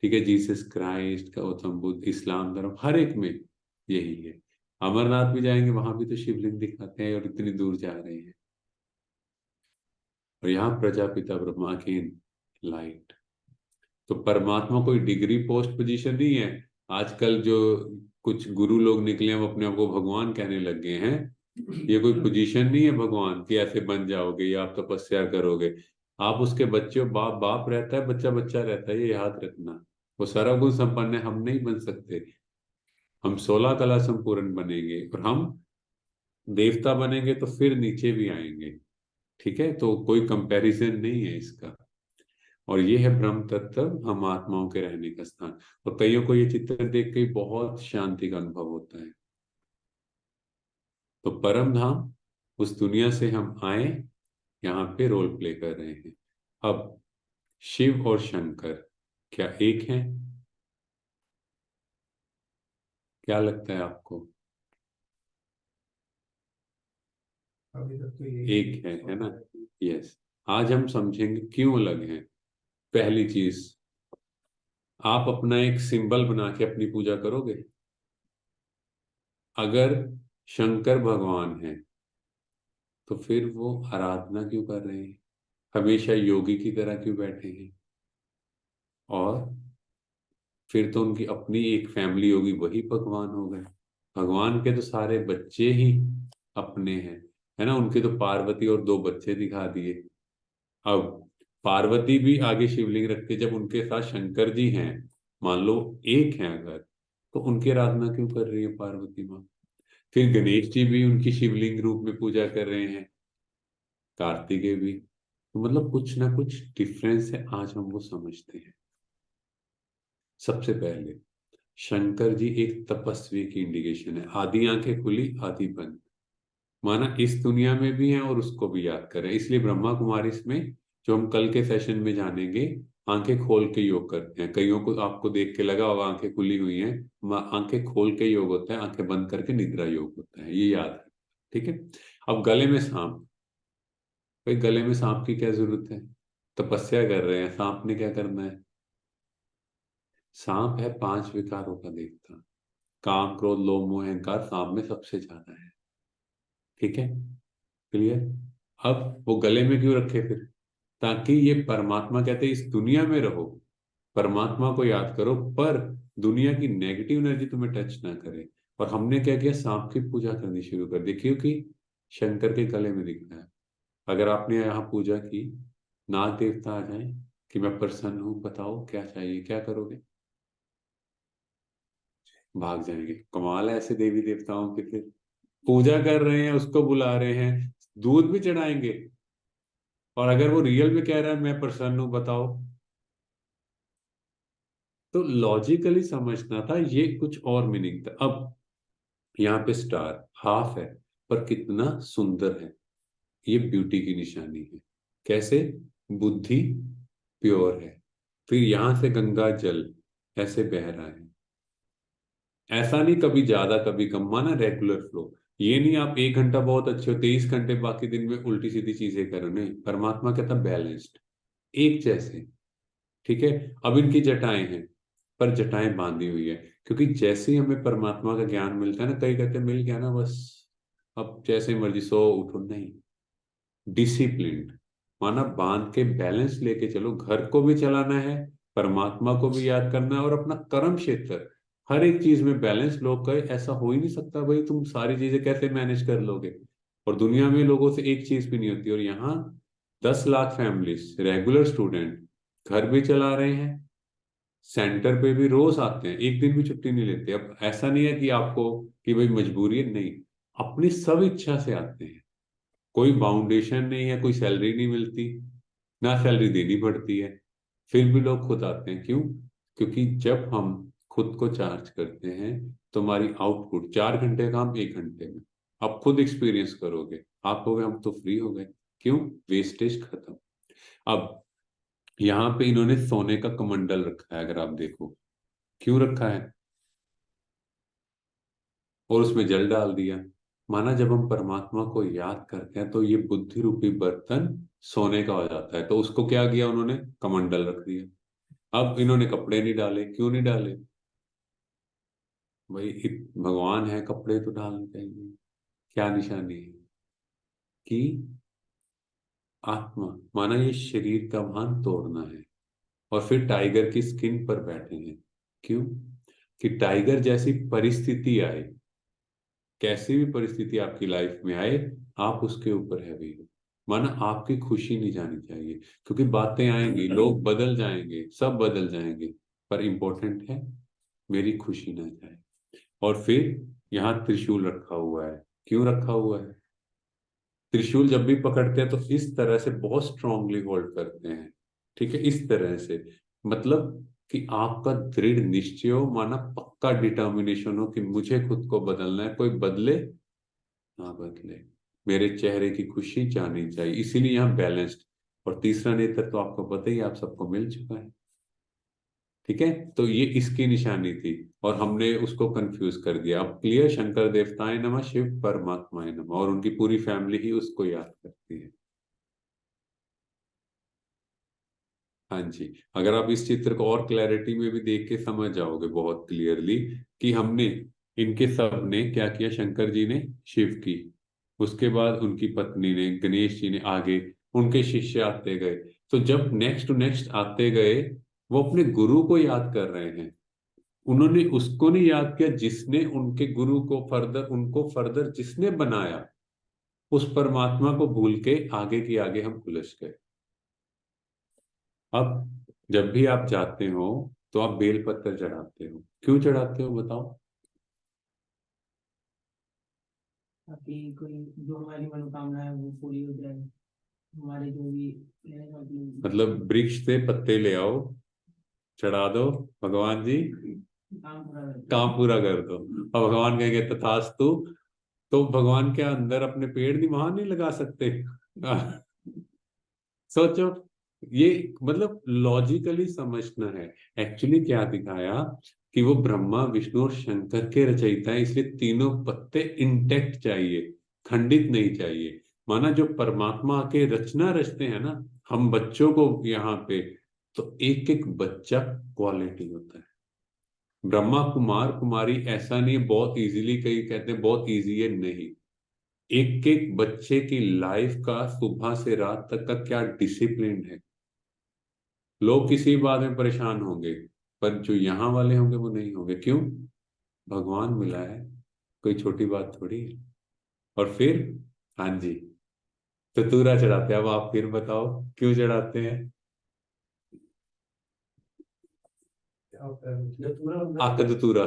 ठीक है, जीसस क्राइस्ट, गौतम बुद्ध, इस्लाम धर्म, हर एक में यही है। अमरनाथ भी जाएंगे, वहां भी तो शिवलिंग दिखाते हैं, और इतनी दूर जा रहे हैं। और यहाँ प्रजापिता ब्रह्मा की लाइट। तो परमात्मा कोई डिग्री पोस्ट पोजीशन नहीं है। आजकल जो कुछ गुरु लोग निकले हैं वो अपने आप को भगवान कहने लग गए हैं। ये कोई पोजीशन नहीं है भगवान की, ऐसे बन जाओगे या आप तपस्या करोगे। आप उसके बच्चे हो, बाप बाप रहता है, बच्चा बच्चा रहता है, ये याद रखना। वो सर्वगुण संपन्न है, हम नहीं बन सकते। हम 16 कला संपूर्ण बनेंगे, और हम देवता बनेंगे तो फिर नीचे भी आएंगे। ठीक है, तो कोई कंपैरिजन नहीं है इसका। और ये है ब्रह्म तत्व, हम आत्माओं के रहने का स्थान। और कईयों को ये चित्र देख के बहुत शांति का अनुभव होता है। तो परम धाम, उस दुनिया से हम आए, यहाँ पे रोल प्ले कर रहे हैं। अब शिव और शंकर क्या एक हैं, क्या लगता है आपको। अभी तक तो यही एक है ना। यस, आज हम समझेंगे क्यों अलग हैं। पहली चीज, आप अपना एक सिंबल बना के अपनी पूजा करोगे। अगर शंकर भगवान है तो फिर वो आराधना क्यों कर रहे हैं, हमेशा योगी की तरह क्यों बैठे हैं। और फिर तो उनकी अपनी एक फैमिली होगी, वही भगवान हो गए। भगवान के तो सारे बच्चे ही अपने हैं, है ना। उनके तो पार्वती और दो बच्चे दिखा दिए। अब पार्वती भी आगे शिवलिंग रखते, जब उनके साथ शंकर जी हैं, मान लो एक हैं अगर, तो उनकी आराधना क्यों कर रही है पार्वती माँ। फिर गणेश जी भी उनकी शिवलिंग रूप में पूजा कर रहे हैं, कार्तिकेय भी। तो मतलब कुछ ना कुछ डिफरेंस है, आज हम वो समझते हैं। सबसे पहले शंकर जी एक तपस्वी की इंडिकेशन है, आधी आंखें खुली आधी बंद, माना इस दुनिया में भी है और उसको भी याद करें। इसलिए ब्रह्मा कुमारी में, जो हम कल के सेशन में जानेंगे, आंखें खोल के योग करते हैं। कईयों को आपको देख के लगा होगा आंखें खुली हुई हैं, आंखें खोल के योग होता है, आंखें बंद करके निद्रा योग होता है, ये याद है। ठीक है, अब गले में सांप, भाई गले में सांप की क्या जरूरत है, तपस्या कर रहे हैं, सांप ने क्या करना है। सांप है पांच विकारों का देवता, काम क्रोध लोभ मोह अहंकार सांप में सबसे ज्यादा है। ठीक है, क्लियर। अब वो गले में क्यों रखे फिर, ताकि ये परमात्मा कहते हैं इस दुनिया में रहो, परमात्मा को याद करो, पर दुनिया की नेगेटिव एनर्जी तुम्हें टच ना करे। और हमने क्या किया, सांप की पूजा करनी शुरू कर दी, क्योंकि शंकर के गले में दिख रहा है। अगर आपने यहाँ पूजा की, नाग देवता आ जाए कि मैं प्रसन्न हूं, बताओ क्या चाहिए, क्या करोगे? भाग जाएंगे। कमाल है ऐसे देवी देवताओं की। फिर पूजा कर रहे हैं, उसको बुला रहे हैं, दूध भी चढ़ाएंगे, और अगर वो रियल में कह रहा है मैं प्रसन्न हूं, बताओ। तो लॉजिकली समझना था, ये कुछ और मीनिंग था। अब यहाँ पे स्टार हाफ है, पर कितना सुंदर है, ये ब्यूटी की निशानी है। कैसे? बुद्धि प्योर है, फिर यहां से गंगा जल ऐसे बह रहा है। ऐसा नहीं कभी ज्यादा कभी कम, माना रेगुलर फ्लो। ये नहीं आप 1 घंटा बहुत अच्छे हो, 23 घंटे बाकी दिन में उल्टी सीधी चीजें करो, नहीं। परमात्मा कहता बैलेंस्ड, एक जैसे। ठीक है। अब इनकी जटाएं हैं, पर जटाएं बांधी हुई है, क्योंकि जैसे ही हमें परमात्मा का ज्ञान मिलता है ना, कई कहते हैं मिल गया ना बस, अब जैसे मर्जी सो उठो, नहीं। डिसिप्लिन्ड, माना बांध के बैलेंस लेके चलो। घर को भी चलाना है, परमात्मा को भी याद करना है, और अपना कर्म क्षेत्र, हर एक चीज में बैलेंस। लोग कहे ऐसा हो ही नहीं सकता भाई, तुम सारी चीजें कैसे मैनेज कर लोगे? और दुनिया में लोगों से एक चीज भी नहीं होती। और यहाँ 10 लाख फैमिलीज, रेगुलर स्टूडेंट, घर भी चला रहे हैं, सेंटर पे भी रोज आते हैं, एक दिन भी छुट्टी नहीं लेते। अब ऐसा नहीं है कि आपको कि भाई मजबूरी है, नहीं, अपनी सब इच्छा से आते हैं। कोई बाउंडेशन नहीं है, कोई सैलरी नहीं मिलती, ना सैलरी देनी पड़ती है, फिर भी लोग खुद आते हैं। क्यों? क्योंकि जब हम खुद को चार्ज करते हैं, तो हमारी आउटपुट 4 घंटे काम 1 घंटे में। आप खुद एक्सपीरियंस करोगे, आप कहोगे हम तो फ्री हो गए। क्यों? वेस्टेज खत्म। अब यहाँ पे इन्होंने सोने का कमंडल रखा है, अगर आप देखो। क्यों रखा है? और उसमें जल डाल दिया। माना जब हम परमात्मा को याद करते हैं, तो ये बुद्धि रूपी बर्तन सोने का हो जाता है। तो उसको क्या किया उन्होंने? कमंडल रख दिया। अब इन्होंने कपड़े नहीं डाले। क्यों नहीं डाले? भाई भगवान है, कपड़े तो डालने चाहिए। क्या निशानी है? कि आत्मा, माना ये शरीर का भान तोड़ना है। और फिर टाइगर की स्किन पर बैठे हैं। क्यों? कि टाइगर जैसी परिस्थिति आए, कैसी भी परिस्थिति आपकी लाइफ में आए, आप उसके ऊपर हैवी हो। माना आपकी खुशी नहीं जानी चाहिए, क्योंकि बातें आएंगी, लोग बदल जाएंगे, सब बदल जाएंगे, पर इंपॉर्टेंट है मेरी खुशी ना जाए। और फिर यहाँ त्रिशूल रखा हुआ है। क्यों रखा हुआ है? त्रिशूल जब भी पकड़ते हैं तो इस तरह से बहुत स्ट्रांगली होल्ड करते हैं। ठीक है, इस तरह से, मतलब कि आपका दृढ़ निश्चय हो, माना पक्का डिटर्मिनेशन हो कि मुझे खुद को बदलना है, कोई बदले ना बदले, मेरे चेहरे की खुशी जानी चाहिए। इसीलिए यहाँ बैलेंस्ड। और तीसरा नेत्र तो आपको पता ही है, आप सबको मिल चुका है। ठीक है, तो ये इसकी निशानी थी, और हमने उसको कंफ्यूज कर दिया। अब क्लियर, शंकर देवताएं नमः, शिव परमात्माएं नमः, और उनकी पूरी फैमिली ही उसको याद करती है। हाँ जी। अगर आप इस चित्र को और क्लैरिटी में भी देख के समझ जाओगे बहुत क्लियरली, कि हमने इनके सब ने क्या किया, शंकर जी ने शिव की, उसके बाद उनकी पत्नी ने, गणेश जी ने, आगे उनके शिष्य आते गए। तो जब नेक्स्ट टू नेक्स्ट आते गए, वो अपने गुरु को याद कर रहे हैं। उन्होंने उसको नहीं याद किया जिसने उनके गुरु को फर्दर, उनको फर्दर जिसने बनाया, उस परमात्मा को भूल के आगे की आगे हम उलझ गए। अब जब भी आप जाते हो, तो आप बेल पत्र चढ़ाते हो। क्यों चढ़ाते हो, बताओ? ताकि कोई जो हमारी मनोकामना है वो पूरी हो जाए, हमारे जो भी मतलब वृक्ष से पत्ते ले आओ, चढ़ा दो, भगवान जी काम पूरा हो जाए। काम पूरा कर दो। और भगवान कहेंगे तथास्तु। तो भगवान के अंदर अपने पेड़ नहीं, वहां नहीं लगा सकते? सोचो, ये मतलब लॉजिकली समझना है। एक्चुअली क्या दिखाया, कि वो ब्रह्मा विष्णु और शंकर के रचयिता है, इसलिए तीनों पत्ते इंटेक्ट चाहिए, खंडित नहीं चाहिए। माना जो परमात्मा के रचना रचते हैं ना, हम बच्चों को यहाँ पे, तो एक एक बच्चा क्वालिटी होता है। ब्रह्मा कुमार कुमारी ऐसा नहीं है, बहुत इजीली, कई कहते हैं बहुत इजी है, नहीं। एक एक बच्चे की लाइफ का सुबह से रात तक का क्या डिसिप्लिन है। लोग किसी बात में परेशान होंगे, पर जो यहाँ वाले होंगे वो नहीं होंगे। क्यों? भगवान मिला है, कोई छोटी बात थोड़ी है। और फिर, हाँ जी, चतूरा चढ़ाते हैं। अब आप फिर बताओ क्यों चढ़ाते हैं? आक धतूरा।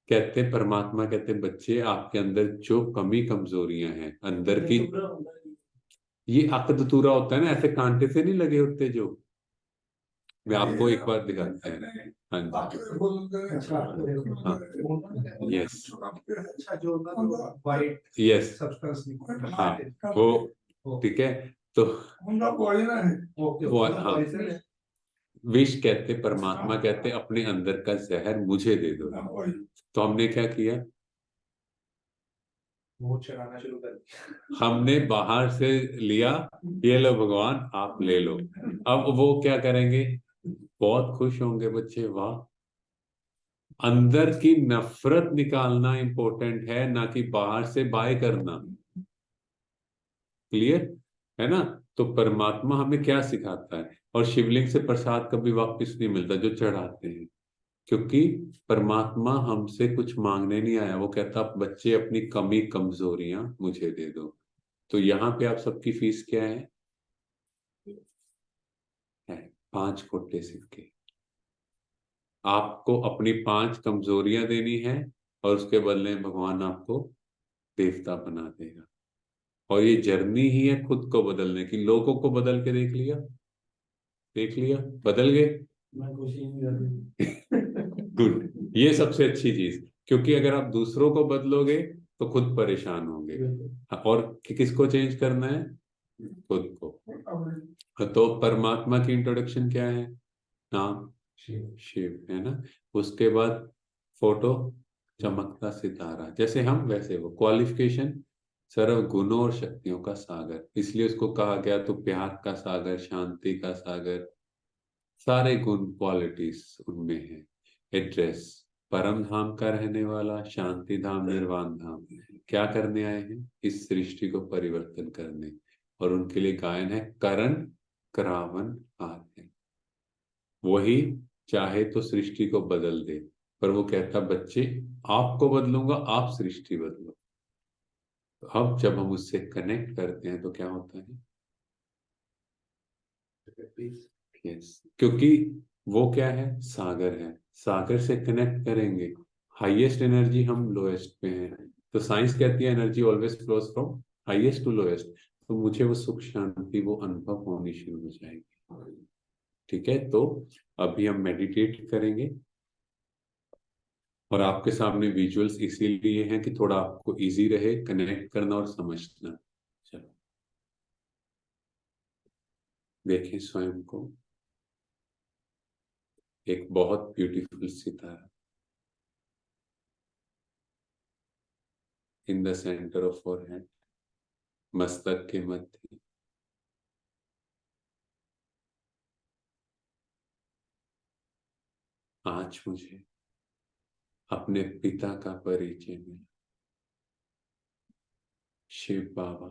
कहते परमात्मा कहते बच्चे आपके अंदर जो कमी कमजोरियां हैं अंदर की, ये अक धतूरा होता है ना, ऐसे कांटे से नहीं लगे होते जो। मैं आपको एक बार दिखाते हैं। हाँ जी, हाँ, यस, यस, हाँ, वो ठीक है। तो वो, हाँ, विष कहते परमात्मा कहते अपने अंदर का जहर मुझे दे दो। तो हमने क्या किया? वो चलाना शुरू कर दिया। हमने बाहर से लिया, ये लो भगवान आप ले लो। अब वो क्या करेंगे? बहुत खुश होंगे बच्चे, वाह। अंदर की नफरत निकालना इंपॉर्टेंट है, ना कि बाहर से बाय करना। क्लियर है ना? तो परमात्मा हमें क्या सिखाता है? और शिवलिंग से प्रसाद कभी वापस नहीं मिलता जो चढ़ाते हैं, क्योंकि परमात्मा हमसे कुछ मांगने नहीं आया। वो कहता बच्चे अपनी कमी कमजोरियां मुझे दे दो। तो यहाँ पे आप सबकी फीस क्या है 5 खोटे सिक्के। आपको अपनी 5 कमजोरियां देनी है, और उसके बदले में भगवान आपको देवता बना देगा। और ये जर्नी ही है खुद को बदलने की। लोगों को बदल के देख लिया, देख लिया, बदल गए। मैं कोशिश नहीं कर गुड, ये सबसे अच्छी चीज। क्योंकि अगर आप दूसरों को बदलोगे तो खुद परेशान होंगे। और किसको चेंज करना है? खुद को। तो परमात्मा की इंट्रोडक्शन क्या है? नाम शिव, शिव है ना। उसके बाद फोटो, चमकता सितारा। जैसे हम वैसे वो। क्वालिफिकेशन, सर्व गुणों और शक्तियों का सागर। इसलिए उसको कहा गया तो प्यार का सागर, शांति का सागर, सारे गुण क्वालिटीज उनमें है। एड्रेस, परम धाम का रहने वाला, शांति धाम, निर्वाण धाम। क्या करने आए हैं? इस सृष्टि को परिवर्तन करने। और उनके लिए गायन है करण करावन आते। वही चाहे तो सृष्टि को बदल दे, पर वो कहता बच्चे आपको बदलूंगा, आप सृष्टि बदलो। तो अब जब हम उससे कनेक्ट करते हैं तो क्या होता है? यस, क्योंकि वो क्या है? सागर है। सागर से कनेक्ट करेंगे। हाईएस्ट एनर्जी हम लोएस्ट पे हैं। तो साइंस कहती है energy always flows from highest to lowest. तो मुझे वो सुख शांति वो अनुभव होनी शुरू हो जाएगी। ठीक है, तो अभी हम मेडिटेट करेंगे। और आपके सामने विजुअल्स इसीलिए हैं कि थोड़ा आपको इजी रहे कनेक्ट करना और समझना। चलो, देखें स्वयं को एक बहुत beautiful Sitara in the centre of forehead, मस्तक के मध्य। आज मुझे अपने पिता का परिचय मिला, शिव बाबा।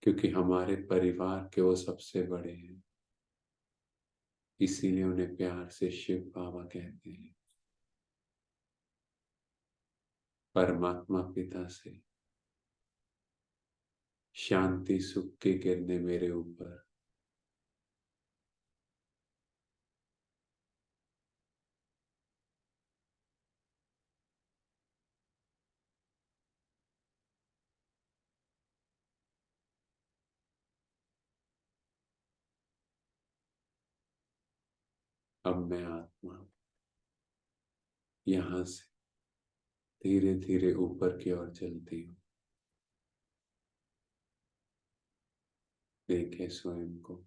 क्योंकि हमारे परिवार के वो सबसे बड़े हैं, इसीलिए उन्हें प्यार से शिव बाबा कहते हैं। परमात्मा पिता से शांति सुख की किरणें मेरे ऊपर। अब मैं आत्मा यहां से धीरे धीरे ऊपर की ओर चलती हूँ। देखे स्वयं को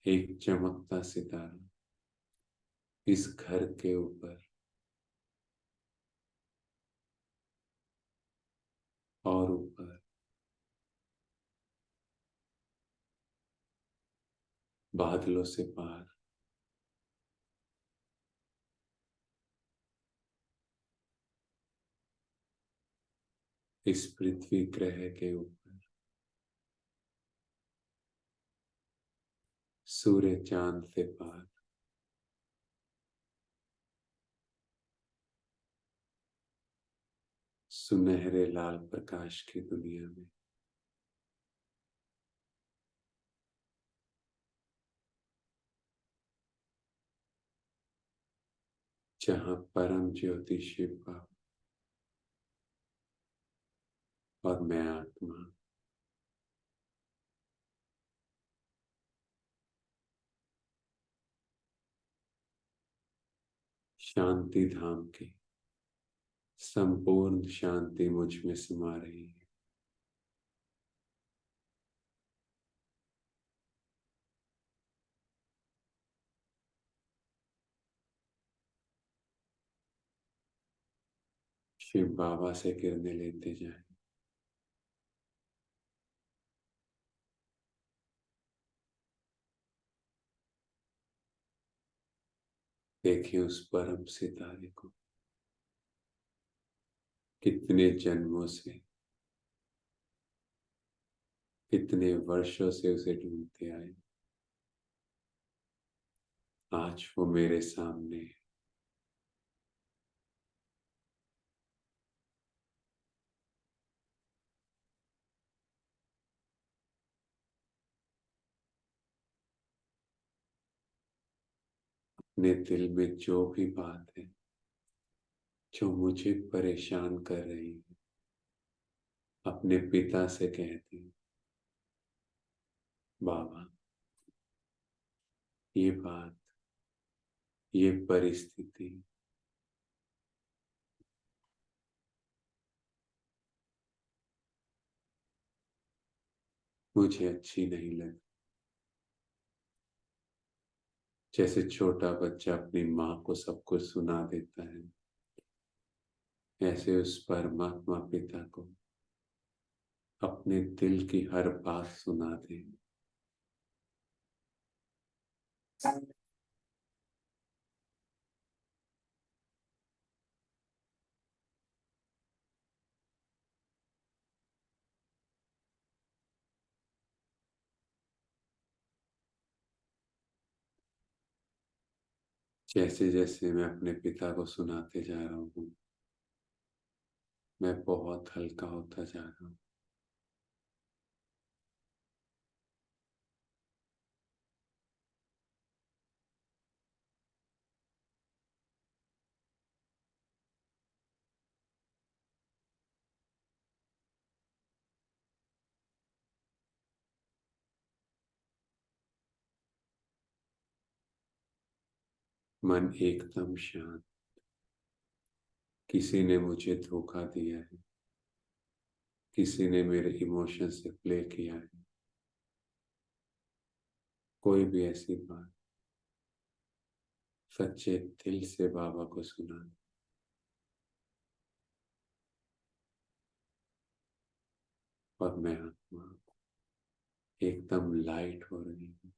एक चमकता सितारा इस घर के ऊपर और ऊपर, बादलों से पार। इस पृथ्वी ग्रह के ऊपर सूर्य चांद से पार, सुनहरे लाल प्रकाश की दुनिया में जहाँ परम ज्योति शिव बाबा और मैं आत्मा शांति धाम की संपूर्ण शांति मुझ में समा रही है। शिव बाबा से किरणें लेते जाएं। देखिए उस परम सितारे को, कितने जन्मों से, कितने वर्षों से उसे ढूंढते आए। आज वो मेरे सामने है। अपने दिल में जो भी बात है जो मुझे परेशान कर रही है, अपने पिता से कहती हूँ, बाबा ये बात, ये परिस्थिति मुझे अच्छी नहीं लगी। जैसे छोटा बच्चा अपनी माँ को सब कुछ सुना देता है, ऐसे उस परमात्मा पिता को अपने दिल की हर बात सुना दे। जैसे जैसे मैं अपने पिता को सुनाते जा रहा हूँ, मैं बहुत हल्का होता जा रहा हूँ। मन एकदम शांत। किसी ने मुझे धोखा दिया है, किसी ने मेरे इमोशन से प्ले किया है। कोई भी ऐसी बात सच्चे दिल से बाबा को सुना, और मैं आत्मा एकदम लाइट हो रही हूँ।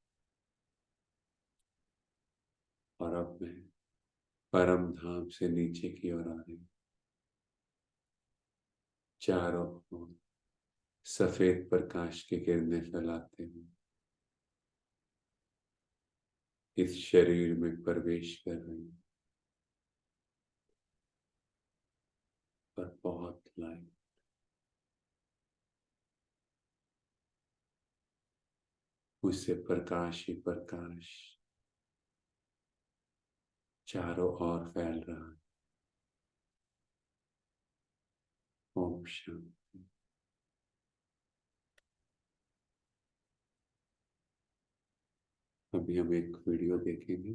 और अब मैं परम धाम से नीचे की ओर आ रही हूँ। चारों ओर सफेद प्रकाश की किरणें फैलाते हुए इस शरीर में प्रवेश कर रही हूँ। पर बहुत लाइट, मुझसे प्रकाश ही प्रकाश चारों ओर फैल रहा है। ओम शांति। अभी हम एक वीडियो देखेंगे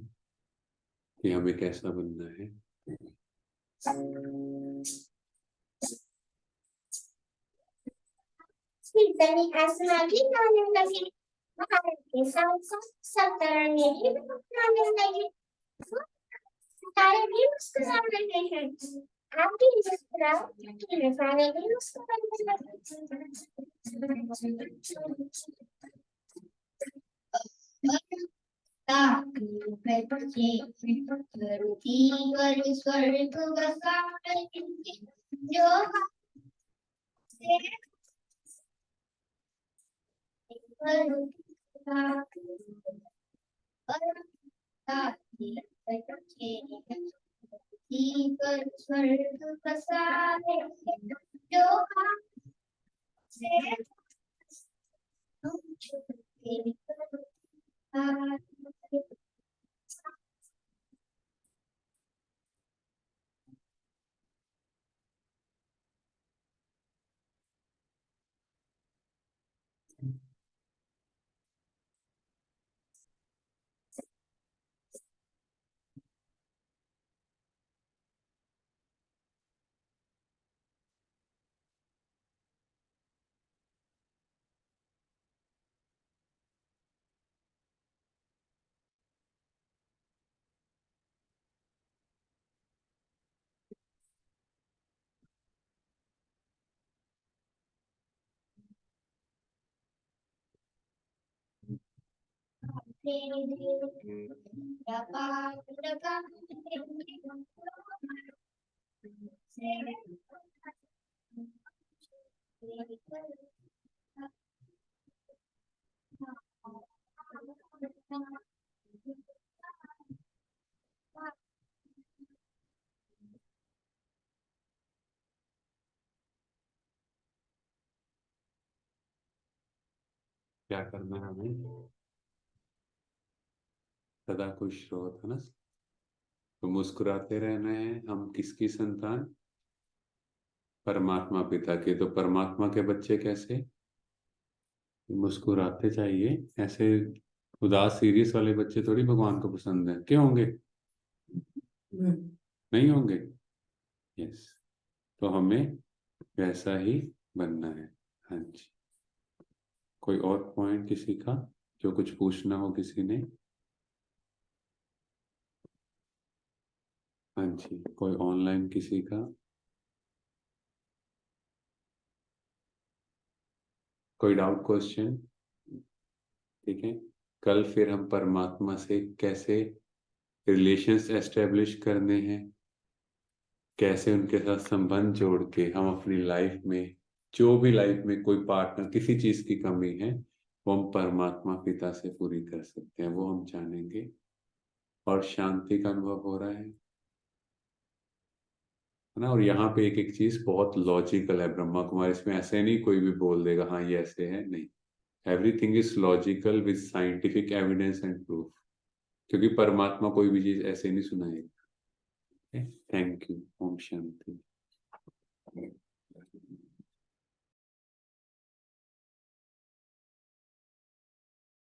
कि हमें कैसा बनना है। Smitani asmagi namin lagi. Mahalagi sa satarangin. Ibig namin lagi. Satarangin gusto namin lagi. Happy is proud. Family gusto namin lagi. स्वर्ग बसाए जो से हम छुपे क्या करना है हमें? सदा खुश रहो, था ना? तो मुस्कुराते रहना है। हम किसकी संतान? परमात्मा पिता के। तो परमात्मा के बच्चे कैसे? मुस्कुराते चाहिए। ऐसे उदास सीरियस वाले बच्चे थोड़ी भगवान को पसंद है। क्यों होंगे? नहीं होंगे। यस। तो हमें वैसा ही बनना है। हाँ जी। कोई और पॉइंट किसी का जो कुछ पूछना हो किसी ने? हाँ जी। कोई ऑनलाइन किसी का? कोई डाउट क्वेश्चन? ठीक है। कल फिर हम परमात्मा से कैसे रिलेशंस एस्टेब्लिश करने हैं, कैसे उनके साथ संबंध जोड़ के हम अपनी लाइफ में, जो भी लाइफ में कोई पार्टनर किसी चीज की कमी है, वो हम परमात्मा पिता से पूरी कर सकते हैं, वो हम जानेंगे। और शांति का अनुभव हो रहा है ना? और यहाँ पे एक एक चीज बहुत लॉजिकल है। ब्रह्मा कुमारी इसमें ऐसे नहीं कोई भी बोल देगा हाँ ये ऐसे है, नहीं। Everything is logical with scientific evidence and proof. क्योंकि परमात्मा कोई भी चीज ऐसे नहीं सुनाएगा। Thank you. ओम शांति।